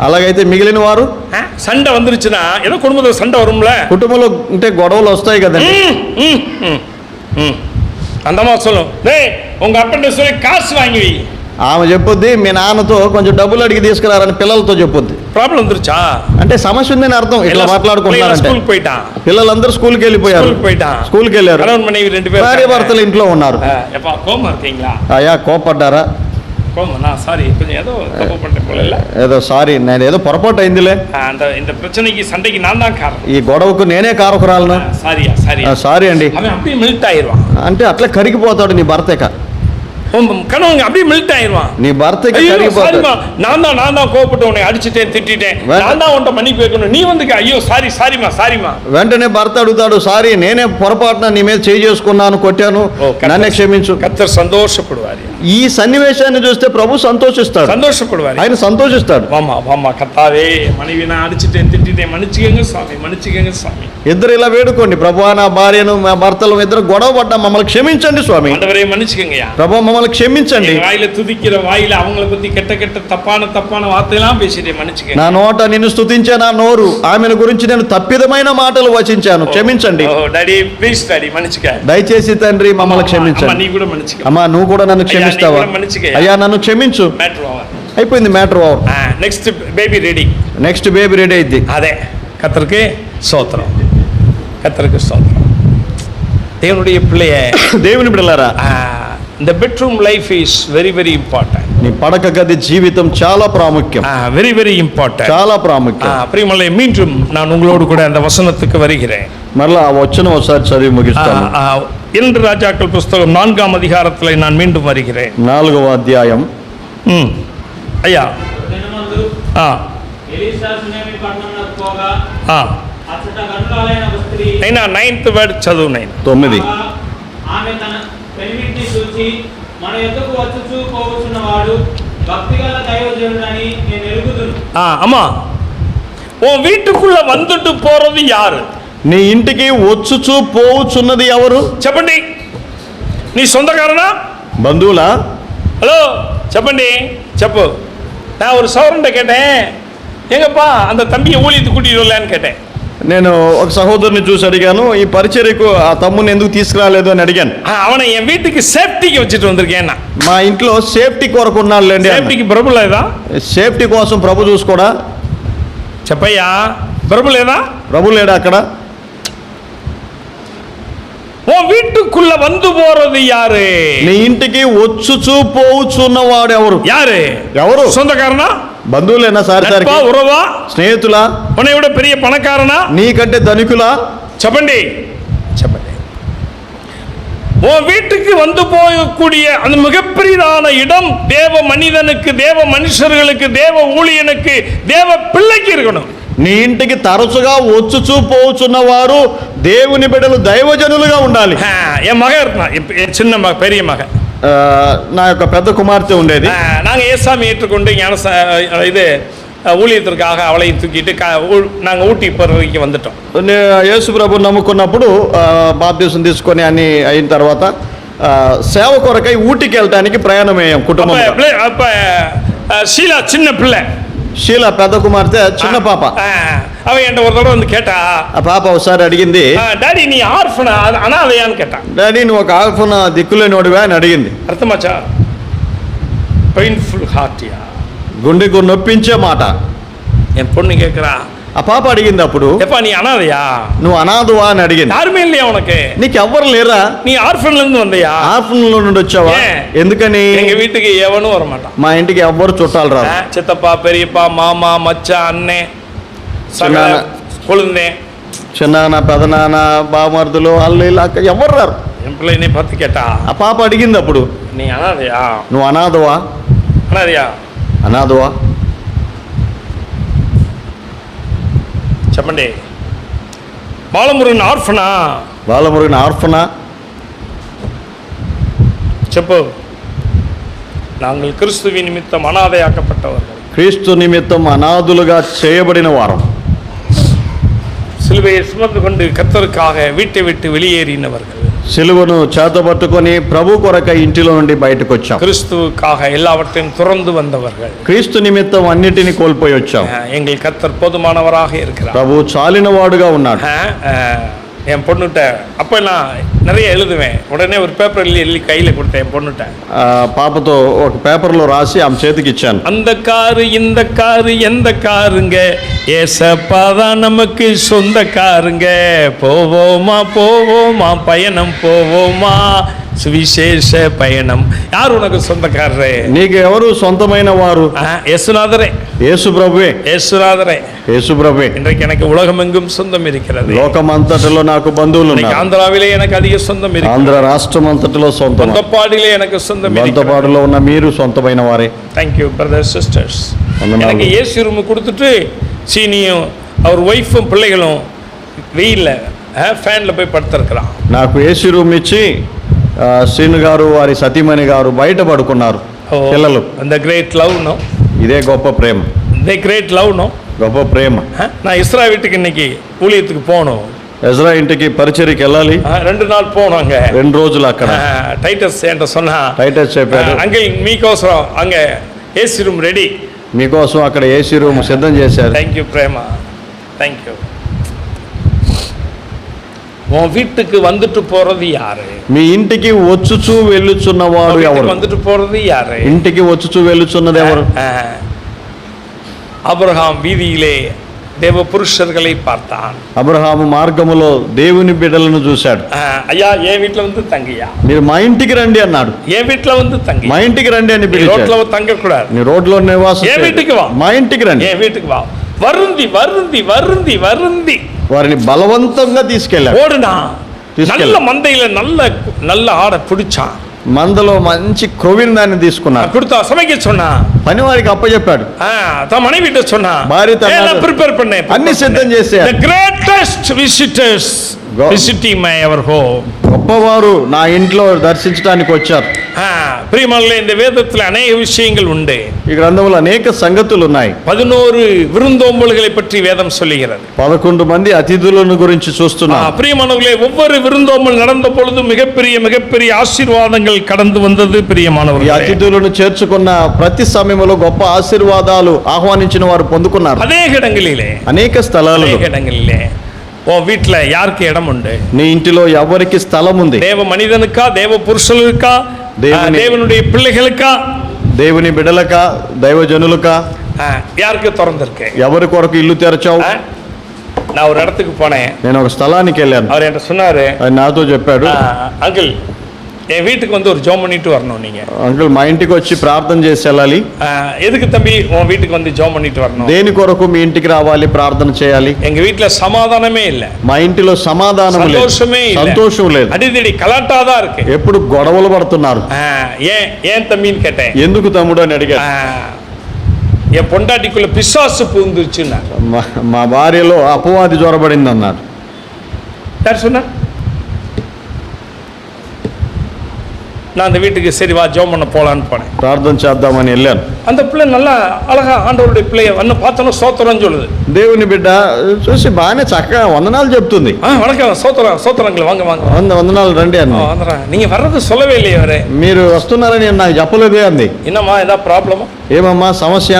అలాగైతే మిగిలిన వారు, சண்டை வந்துருச்சுன்னா ஏதோ குடும்பத்துல சண்டை வரும்ல, కుటుంబంలో ఉంటే గొడవలు వస్తాయి కదండి. అందమా சொல்லும், டேய் உங்க அப்பன்ட்ட சொல்லி காசு வாங்கி வை. ఆమె చెప్పుద్ది, మీ నాన్నతో కొంచెం డబ్బులు అడిగి తీసుకురారని పిల్లలతో చెప్పుద్ది. ప్రాబ్లం வந்துருச்சా అంటే సమస్య ఉందని అర్థం. ఇట్లా మాట్లాడుకుంటున్నారంటే స్కూల్ పోయిటా, పిల్లలందరూ స్కూల్కి వెళ్ళిపోయారు, స్కూల్కి వెళ్ళారు, భార్య భర్తలు ఇంట్లో ఉన్నారు. అయ్యా కోపడ్డారా? ఏదో సారీ, నేను ఏదో పొరపాటు అయిందిలే, ఈ గొడవకు నేనే కారకురాలను, సారీ అండి అంటే అట్లా కరిగిపోతాడు నీ భర్త. கணவன் அப்படியே மெல்ட் ஆயிடுவான். நீ வார்த்தைக்கு சரிமா, நான் தான் கோபப்பட்டு உன்னை அடிச்சிட்டேன் திட்டிட்டேன், நான் தான் உன்ட்ட மன்னிப்பு கேட்கணும், நீ வந்து ஐயோ సారీమా. వెంటనే భర్త అడుగుతాడు, సారీ నేనే పొరపాటున నీ మీద చేయి చేసుకున్నాను, కొట్టాను, నన్నే క్షమించు. కర్తర్ సంతోషపడువారు. ఈ సన్నివేశాన్ని చూస్తే ప్రభు సంతోషిస్తాడు, సంతోషపడువారు, ఆయన సంతోషిస్తాడు. అమ్మా కర్తావే, మనవి నా అడిచిటేన్ తిట్టిటేన్ మన్నించుకోండి స్వామి. ఇద్దరు ఇలా వేడుకోండి, ప్రభువా నా భార్యను మా భర్తలు ఇద్దరు గొడవ పడ్డా మమ్మల్ని క్షమించండి స్వామి. ప్రభు మమ్మల్ని క్షమించండి. వాయిల తుదికిற వాయిల அவங்கள பத்தி கெட்ட தப்பான வார்த்தைலாம் பேசிட்டே மன்னிச்சுங்க. నా నోట నిన్ను స్తుతించే నా నోరు, ఆమెను గురించి నేను తప్పిదమైన మాటలు వచించాను, క్షమించండి. డాడీ ప్లీజ్ డాడీ మన్నిచుక. దయచేసి తండ్రి మమ్మల్ని క్షమించండి. నీ కూడా మన్నిచుక. అమ్మా నువ్వు కూడా నన్ను క్షమిస్తావా? అయ్యా నన్ను క్షమించు. Matter over. అయిపోయింది, matter over. Next baby ready. Next baby ready అయింది. అదే కర్తర్కి స్తోత్రం, కర్తర్కి స్తోత్రం. దేవునుடைய பிள்ளையே, దేవుని బిడ్డలారా, the bedroom life is very very important. నీ పడక గది జీవితం చాలా ప్రాముఖ్యం, very very important, చాలా ప్రాముఖ్యం. ప్రియమలే, மீண்டும் நான் உங்களோடு கூட அந்த வசனத்துக்கு வருகிறேன். మరలా ఆ వచనం ఒకసారి చదివి ముగిస్తాను. 2 రాజాకల్ పుస్తకం 4వ అధ్యాయத்தில் நான் மீண்டும் வருகிறேன். 4వ అధ్యాయం. అయ్యా అయినా 9th వర్డ్ చదువు. 9. ఆమె తన పెనిమిటిని చూచి మన యొద్దకు వచ్చుచూ పోవచ్చున్నవాడు భక్తిగల దైవజనుడని నేను ఎరుగుదును. అమ్మా, உன் வீட்டுக்குள்ள வந்துட்டு போறது யாரு? నీ ఇంటికి వచ్చుచూ పోవుచున్నది ఎవరు? చెప్పండి. నీ సొంతకారనా, బంధువులా? హలో చెప్పండి, చెప్పు. நான் ஒரு சௌரண்ட கேட்டேன், எங்கப்பா அந்த தம்பியை ஊழியத்துக்கு கூட்டிட்டு வரலான்னு கேட்டேன். నేను ఒక సహోదరుని చూసి అడిగాను, ఈ పరిచర్యకు ఆ తమ్ముని ఎందుకు తీసుకురాలేదు అని అడిగాను. அவனை என் வீட்டுக்கு సేఫ్టీకి వచ్చిட்டு வந்திருக்கேன். మా ఇంట్లో సేఫ్టీ కొరకు ఉన్నాడులేండి. సేఫ్టీకి ప్రభు లేదా? సేఫ్టీ కోసం ప్రభు చూసుకోడా? చెప్పయ్యా, ప్రభు లేదా? ప్రభు లేడా అక్కడ? உன் வீட்டுக்குள்ள வந்து போறது யாரு? నీ ఇంటికి వచ్చుచూ పోవుచున్నవాడు ఎవరు? ఎవరు? సొంతకారనా, బంధువులేనా, సారిసారికి ఉరవా, స్నేహితులా, உன்னை விட பெரிய பணக்காரனா, నీకంటే ధనికులా? చెప్పండి. உன் வீட்டுக்கு வந்து போகக்கூடிய அந்த மிகப்பெரியதான இடம் தேவ மனிதனுக்கு, தேவ மனுஷர்களுக்கு, தேவ ஊழியனுக்கு, தேவ பிள்ளைக்கு இருக்கணும். నీ ఇంటికి తరచుగా వచ్చుచూ పోవుచున్నవారు దేవుని బిడ్డలు, దైవజనులుగా ఉండాలి. என் மக இருந்தா, சின்ன மக, பெரிய மக, నా యొక్క పెద్ద కుమార్తె ఉండేది. நாங்கள் ஏசாமி ஏற்றுக்கொண்டு இது ஊழியத்திற்காக அவளையும் தூக்கிட்டு நாங்கள் ஊட்டி பருவకి வந்துட்டோம். యేసు ప్రభు నమ్ముకున్నప్పుడు బాప్తిసం తీసుకొని అని అయిన తర్వాత సేవ కొరకై ఊటికి వెళ్ళడానికి ప్రయాణమయ్యాం కుటుంబం. அப்ப ஷீலா சின்ன பிள்ளை, షీలా పెద్ద కుమార్తె, చిన్న పాప. அவ என்கிட்ட ஒரு தடவை வந்து கேட்டா, ఆ పాప ఒకసారి అడిగింది, డాడీ నీ ఆర్ఫన్ అనాథయాன்னு కేటా. డాడీ నువ్వు ఒక ఆర్ఫన్ దిక్కులేనివాడివా అని అడిగింది. అర్థమాచా? పెయిన్ఫుల్ హార్ట్ యా, గుండెకు నొప్పించే మాట. என் பொண்ணு கேட்குறா, ఆ పాప అడిగింది అప్పుడు, எப்பா நீ அனாதையா, నువ్వు అనాథవా అని అడిగింది. யாருமே இல்லையா உனக்கு, నీకు ఎవ్వరు లేరా, நீ ఆర్ఫన్ல இருந்து வந்தியா? ఆర్ఫన్ లో నుండి వచ్చావా? ఎందుకని? எங்க வீட்டுக்கு எவனும் வர மாட்டான், మా ఇంటికి ఎవ్వరు చుట్టాలు రారు. చిత్తప్పా, పెరియప్పా, మామ, మచ్చ, అన్నే, కొழுందే, చిన్నాన్న, పెదనాన్న, బామర్దులు, అల్లు, ఇలా ఎవరు రారు. என் பிள்ளைனை பார்த்து கேட்டா, ఆ పాప అడిగింది అప్పుడు, நீ అనాథయా, నువ్వు అనాథవా? అనాథవా చెప్పండి. బాలమురుగన్ ఆర్ఫనా? బాలమురుగన్ ఆర్ఫనా? చెప్పు. நாங்கள் கிறிஸ்துவின் நிமித்தம் அனாதையாக்கப்பட்டவர்கள். క్రీస్తు నిమిత్తం అనాథులుగా చేయబడిన వారం. சிலுவையை சுமந்து கொண்டு கர்த்தருக்காக வீட்டை விட்டு வெளியேறினவர்கள். సిలువను చేతబట్టుకొని ప్రభు కొరకై ఇంటిలో నుండి బయటకు వచ్చాం. கிறிஸ்துவுக்காக எல்லாவற்றையும் துறந்து வந்தவர்கள். క్రీస్తు నిమిత్తం అన్నిటిని కోల్పోయి వచ్చాం. எங்கள் கர்த்தர் போதுமானவராக இருக்கிறார். ప్రభు చాలినవాడుగా ఉన్నాడు. என் பொண்ணுகிட்ட அப்போ நான் நிறைய எழுதுவேன். உடனே ஒரு பேப்பர் எழுதி கையில் கொடுத்தேன் என் பொண்ணுகிட்ட. పాపతో ఒక పేపర్లో రాసి ఆమె చేతికి ఇచ్చాను. அந்த காரு இந்த காரு எந்த காருங்க, ஏசப்பாதான் நமக்கு சொந்த காருங்க, போவோமா போவோமா பயணம் போவோமா சுவிசேஷ பயணம். யார் உனக்கு சொந்தக்காரரே? నీకు ఎవరు సొంతమైన వారు? యేసునాథரே. యేసు ప్రభువే. యేసునాథரே. యేసు ప్రభువే. இன்றைக்கு எனக்கு உலகமெங்கும் சொந்தம் இருக்கிறது. లోకమంతటిలో నాకు బంధువులు ఉన్నారు. ఆంధ్రావిలే எனக்கு அதிக சொந்தம் இருக்கிறது. ఆంధ్ర రాష్ట్రం అంతటిలో సొంతం. బంతపాడిలే எனக்கு சொந்தம் இருக்கிறது. బంతపాడులో ఉన్న మీరు సొంతమైన వారే. Thank you brothers sisters. எனக்கு ஏசி ரூம் கொடுத்துட்டு சீனியும் அவர் ஒய்ஃபும் பிள்ளைகளும் வெயில்ல ஃபேன்ல போய் படுத்திருக்கிறான். నాకు ఏసీ రూమ్ ఇచ్చి శ్రీను గారు వారి సతీమణి గారు బయట పడుకున్నారు. పిల్లలు. அந்த கிரேட் லவ் நோ. ఇదే గొప్ప ప్రేమ. The great love no. గొప్ప ప్రేమ. நான் இஸ்ரா வீட்டுக்கு இன்னைக்கு ஊழியத்துக்கு போகணும். ఎజ్రా ఇంటికి పరిచర్యకి వెళ్ళాలి. 2 நாள் போனாங்க. 2 రోజులు అక్కడ. டைட்டஸ் என்கிட்ட சொன்னா. டைட்டஸ் చెప్పాడు. అంకిల్ మీకోసం అங்க ఏసీ రూమ్ రెడీ. మీకోసం అక్కడ ఏసీ రూమ్ సిద్ధం చేశారు. Thank you Prema. Thank you. உன் வீட்டுக்கு வந்துட்டு போறது யாரு? మీ ఇంటికి వచ్చుచూ వెళ్ళుచున్నవాడు ఎవరు? வந்துட்டு போறது யாரு? ఇంటికి వచ్చుచూ వెళ్ళుచున్నది ఎవరు? అబ్రహాం వీధిயிலே దేవ పురుషర్களை பார்த்தான். అబ్రహాము మార్గములో దేవుని బిడ్డలను చూశాడు. అయ్యా ఏ వీట్లో வந்து தங்கியா, మీరు మా ఇంటికి రండి అన్నాడు. ఏ వీట్లో வந்து தங்கி, మా ఇంటికి రండి అని పిలిచాడు. రోడ్లో தங்கக்கூடாது, నీ రోడ్లో నివాసం ఏ వీటికి వా, మా ఇంటికి రండి, ఏ వీటికి వా. வருந்தி வருந்தி வருந்தி வருந்தி వారిని బలవంతంగా తీసుకెళ్ళాడు. ఓడినా நல்ல மந்தையில நல்ல நல்ல ஆடை பிடிச்சான். మందలో మంచి క్రొవ్విన దాన్ని తీసుకున్నాడు. கொடுத்தா சமைக்க சொன்னா, పని వారికి అప్పచెప్పాడు. தன் மனைவிட்ட சொன்னா, భార్య ప్రిపేర్ பண்ணேன், అన్ని సిద్ధం చేశాడు. the greatest visitors visiting my our home. గొప్పవారు నా ఇంట్లో దర్శించడానికి వచ్చారు. ప్రియమల్లే இந்த வேதத்துல अनेक விஷயங்கள் உண்டு. ఈ గ్రంథంలో అనేక సంగతులు ఉన్నాయి. 11 விருந்தோம்பல்களை பற்றி வேதம் சொல்லுகிறது. 11 మంది అతిథులను గురించి చూస్తున్నాం. பிரியமானவர்களே, ஒவ்வொரு விருந்தோம்பல் நடந்த பொழுது மிகப்பெரிய மிகப்பெரிய ஆசீர்வாதங்கள் கடந்து வந்தது. பிரியமானவர்களே, ఈ అతిథులను చేర్చుకున్న ప్రతి సమయంలో గొప్ప ఆశీర్వాదాలు ఆహ్వానించిన వారు పొందుకున్నారు. అనేక இடங்களிலே, అనేక స్థలాలలో. అనేక இடங்களிலே உன் வீட்டுல யாருக்கு இடம் உண்டு? నీ ఇంటిలో ఎవరికి స్థలం ఉంది? தேவ மனிதனுக்கா, தேவ புருஷனுக்கா, தேவனுடைய பிள்ளைகளுக்கா, దేవుని బిడ్డలకా, దైవజనులకా, யாருக்கு திறந்திருக்கு? ఎవరి కొరకు ఇల్లు తెరచావు? நான் ஒரு இடத்துக்கு போனேன். నేను ఒక స్థలానికి వెళ్ళాను. அவர் என்கிட்ட சொன்னாரு, ఆయన నాతో చెప్పాడు, அங்கிள் என் வீட்டுக்கு வந்து ஒரு ஜோம் பண்ணிட்டு வரணும் நீங்க. అంకుల్ మా ఇంటికి వచ్చి ప్రార్థన చేసి వెళ్ళాలి. எதுக்கு தம்பி உன் வீட்டுக்கு வந்து ஜோம் பண்ணிட்டு வரணும்? దేని కొరకు మీ ఇంటికి రావాలి, ప్రార్థన చేయాలి? எங்க வீட்டுல சமாதானமே இல்ல, మా ఇంటిలో సమాధానం లేదు, సంతోషమే இல்ல, సంతోషం లేదు, அடிதடி கலாட்டா தான் இருக்கு. ఎప్పుడు గొడవలు పడుతున్నారు. ஏன் தம்பின்னு கேட்டேன். ఎందుకు తమ్ముడు అని అడిగాడు. என் பொண்டாட்டிக்குள்ள பிசாசு பூந்துருச்சுன்னா, మా భార్యలో అపవాది జ్వరబడింది అన్నాడు. யார் சொன்னா? நான் அந்த வீட்டுக்கு சரி வா ஜோம் பண்ண போலான்னு போனேன். ప్రార్థన చేద్దామని వెళ్ళాను. அந்த பிள்ளை நல்லா அழகா ஆண்டவருடைய பிள்ளைய வந்து பார்த்தோன்னா சோத்திரம் சொல்லுது. దేవుని బిడ్డ చూసి బాగానే చక్కగా వందనాలు చెప్తుంది. வணக்கம், சோத்திரம் சோத்திரங்கள், வாங்க வாங்க, వందనాలు రండి అన్న. நீங்க வர்றது சொல்லவே இல்லையே அவரே. మీరు వస్తున్నారని నాకు చెప్పలేదే అంది. என்னம்மா ஏதாவது ப்ராப்ளமா? ఏమమ్మా సమస్య?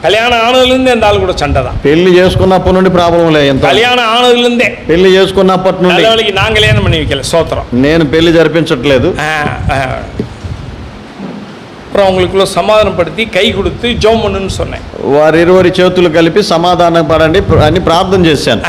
கல்யாணம் ஆனதுலேருந்து இந்த ஆள் கூட சண்டை தான். పెళ్లి చేసుకున్నప్పటి నుండి ప్రాబ్లం లేదు. ఎంత கல்யாணம் ஆனதுலேருந்தே, పెళ్లి చేసుకున్నప్పటి నుండి நல்லவழிக்கு நான் கல்யாணம் பண்ணி வைக்கல, சோத்திரம். నేను పెళ్లి జరిపించట్లేదు. அப்புறம் அவங்களுக்குள்ள சமாதானப்படுத்தி கை கொடுத்து ஜோம் பண்ணுன்னு சொன்னேன். వారిరువురి చేతులు కలిపి సమాధానం పడండి అని ప్రార్థన చేశాను.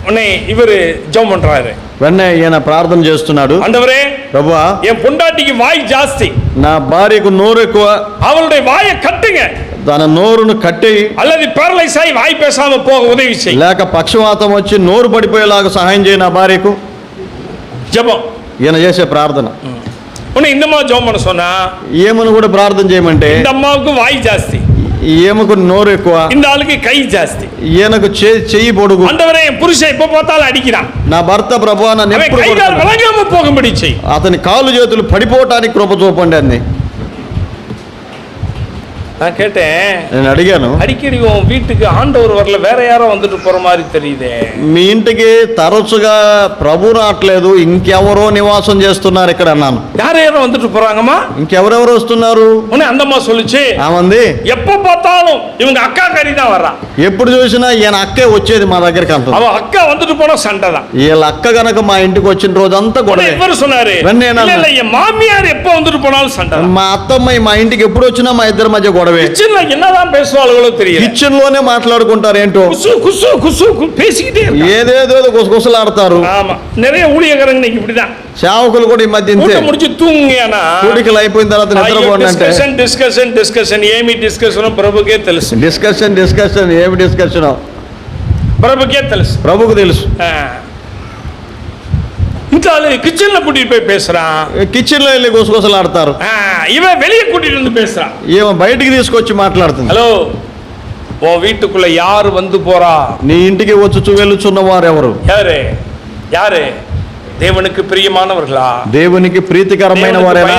உடனே இவரு ஜோம் பண்றாரு. వెంటనే ఈయన ప్రార్థన చేస్తున్నాడు. ஆண்டவரே, ప్రభువా, என் பொண்டாட்டிக்கு வாய் ஜாஸ்தி, నా భార్యకు నోరు ఎక్కువ, அவளுடைய வாயை கட்டுங்க, తన నోరును కట్టి, அல்லது பேரலைஸ் ஆகி வாய் பேசாம போக உதவி செய், లేక పక్షవాతం వచ్చి నోరు పడిపోయేలాగా సహాయం చేయి నా భార్యకు. ஜெபம். ఈయన చేసే ప్రార్థన. உன்னை இந்த அம்மா ஜெபம் பண்ண சொன்னா, ఏమను కూడా ప్రార్థన చేయమంటే, இந்த అమ్మాவுக்கு வாய் ஜாஸ்தி, ఈమెకు నోరు ఎక్కువ, இந்த ஆளுக்கு கை ஜாஸ்தி, ఈయనకు చెయ్యి పొడుగు. ஆண்டவரே, என் புருஷன் எப்ப பார்த்தாலும் அடிக்கிறான், నా భర్త ప్రభువా నన్ను ఎప్పుడు కొడుతున్నాడు. விளங்காம போகும்படி செய், అతని కాలు చేతులు పడిపోవటానికి కృప చూపండి అంది. நான் கேட்டேன், నేను అడిగాను, அடிக்கடி உன் வீட்டுக்கு ஆண்டவர் வரல, வேற யாரோ வந்துட்டு போற மாதிரி தெரியுதே. మీ ఇంటికి తరచుగా ప్రభు రావట్లేదు, ఇంకెవరో నివాసం చేస్తున్నారు ఇక్కడ అన్నాను. யாரோ வந்துட்டு போறாங்கம்மா, ఇంకెవరెవరు వస్తున్నారు? அந்த అమ్మ சொல்லுச்சு, ఆమంది, எப்ப பார்த்தாலும் இவங்க அக்கா கறி தான் வர்றா, ఎప్పుడు చూసినా ఈయన అక్కే వచ్చేది మా దగ్గరికి అంటుంది. அவ அக்கா வந்துட்டு போனா சண்டை தான். వీళ్ళ అక్క గనక మా ఇంటికి వచ్చిన రోజంతా గొడవ. இவரு சொன்னாரு, இல்ல என் மாமியார் எப்ப வந்துட்டு போனாலும் சண்டை. మా అత్తమ్మ మా ఇంటికి ఎప్పుడు వచ్చినా మా ఇద్దరి మధ్య గొడవే. கிச்சன்ல என்னதான் பேசுவாங்களோ தெரியல, కిచెన్ లోనే మాట్లాడుకుంటారు ఏంటో, குசு குசு குசு பேசிக்கிட்டே இருக்காங்க. ఏదేదో గుసగుసలాడతారు. ஆமா, நிறைய ஊழியக்காரங்க இன்னைக்கு இப்படிதான். సేవకులు కూడా ఈ మధ్య ఇంతే. முடிச்சு తూంగియానా, కూడికలు అయిపోయిన తర్వాత నిద్రపోండి అంటే డిస్కషన్ ఏమి డిస్కషన్ ప్రభుకే తెలుసు. డిస్కషన్ ఏమి డిస్కషన్ ప్రభుకే తెలుసు, ప్రభుకు తెలుసు. ఇంట్లో கிச்சன்ல கூட்டிட்டு போய் பேசுறான், కిచెన్ లో వెళ్ళి గుసగుసలాడతారు. இவன் வெளியே கூட்டிட்டு வந்து பேசுறான், ఏమో బయటికి తీసుకొచ్చి మాట్లాడుతుంది. హలో, உன் வீட்டுக்குள்ள யாரு வந்து போறா? నీ ఇంటికి వచ్చి వెళ్ళుచున్న వారు ఎవరు? யாரு யாரு? దేవునికి ప్రియమానవర్களா? దేవునికి ప్రీతికరమైన వారేనా?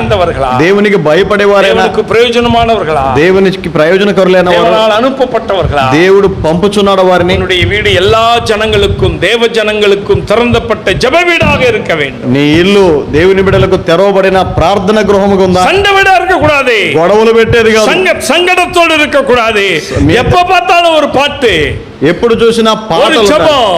దేవునికి భయపడేవారేనా? దేవునికి ప్రయోజనమానవర్களா? దేవునికి ప్రయోజనకరులైన వారు? தேவனால் அனுப்பப்பட்டவர்களா? దేవుడు పంపుచున్నాడు వారిని. உன்னுடைய வீடு எல்லா ஜனங்களுக்கும் தேவ ஜனங்களுக்கும் திறந்தப்பட்ட ஜெப வீடாக இருக்க வேண்டும். నీ ఇల్లు దేవుని బిడ్డలకు తెరవబడిన ప్రార్థన గృహముగా ఉందా? சண்டை வீடா இருக்க கூடாது, గొడవలు పెట్టేది కాదు, சங்கடத்தோடு இருக்க கூடாது. எப்ப பார்த்தாலும் ஒரு பாட்டு, ఎప్పుడు చూసినా పాటలు,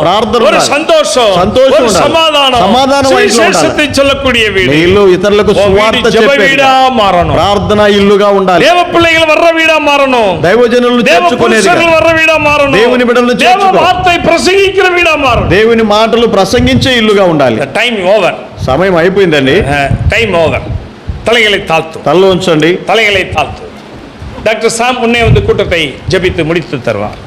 ప్రార్థన, ஒரு சந்தோஷம், ஒரு சமாதானம், சுவிசேஷத்தை சொல்லக்கூடிய வீடு. ఇల్లు ఇతరులకు సువార్త చెప్పే వీడా మారணும், ప్రార్థన ఇల్లుగా ఉండాలి. దేవ పిల్లలు వర్ర వీడా మారணும், దైవజనులను చేర్చుకునేది, వర్ర వీడా మారணும், దేవుని బిడ్డలను చేర్చుకో, దేవ వార్త ప్రసంగించిన వీడా మారணும், దేవుని మాటలు ప్రసంగించే ఇల్లుగా ఉండాలి. టైం ఓవర్, సమయం అయిపోయిందండి. Time over. தலைகளை தாழ்த்து, తల్ల ఉంచండి, தலைகளை தாழ்த்து. డాక్టర్ సామ్ ఉన్నే வந்து கூட்டத்தை ஜெபித்து முடித்து தருவார்.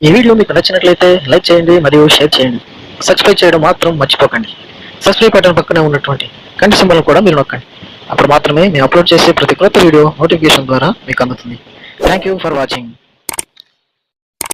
ఈ వీడియో మీకు నచ్చినట్లయితే లైక్ చేయండి మరియు షేర్ చేయండి. సబ్స్క్రైబ్ చేయడం మాత్రం మర్చిపోకండి. సబ్స్క్రైబ్ బటన్ పక్కనే ఉన్నటువంటి గంట సింబల్ కూడా మీరు నొక్కండి. అప్పుడు మాత్రమే మేము అప్లోడ్ చేసే ప్రతి కొత్త వీడియో నోటిఫికేషన్ ద్వారా మీకు అందుతుంది. Thank you for watching.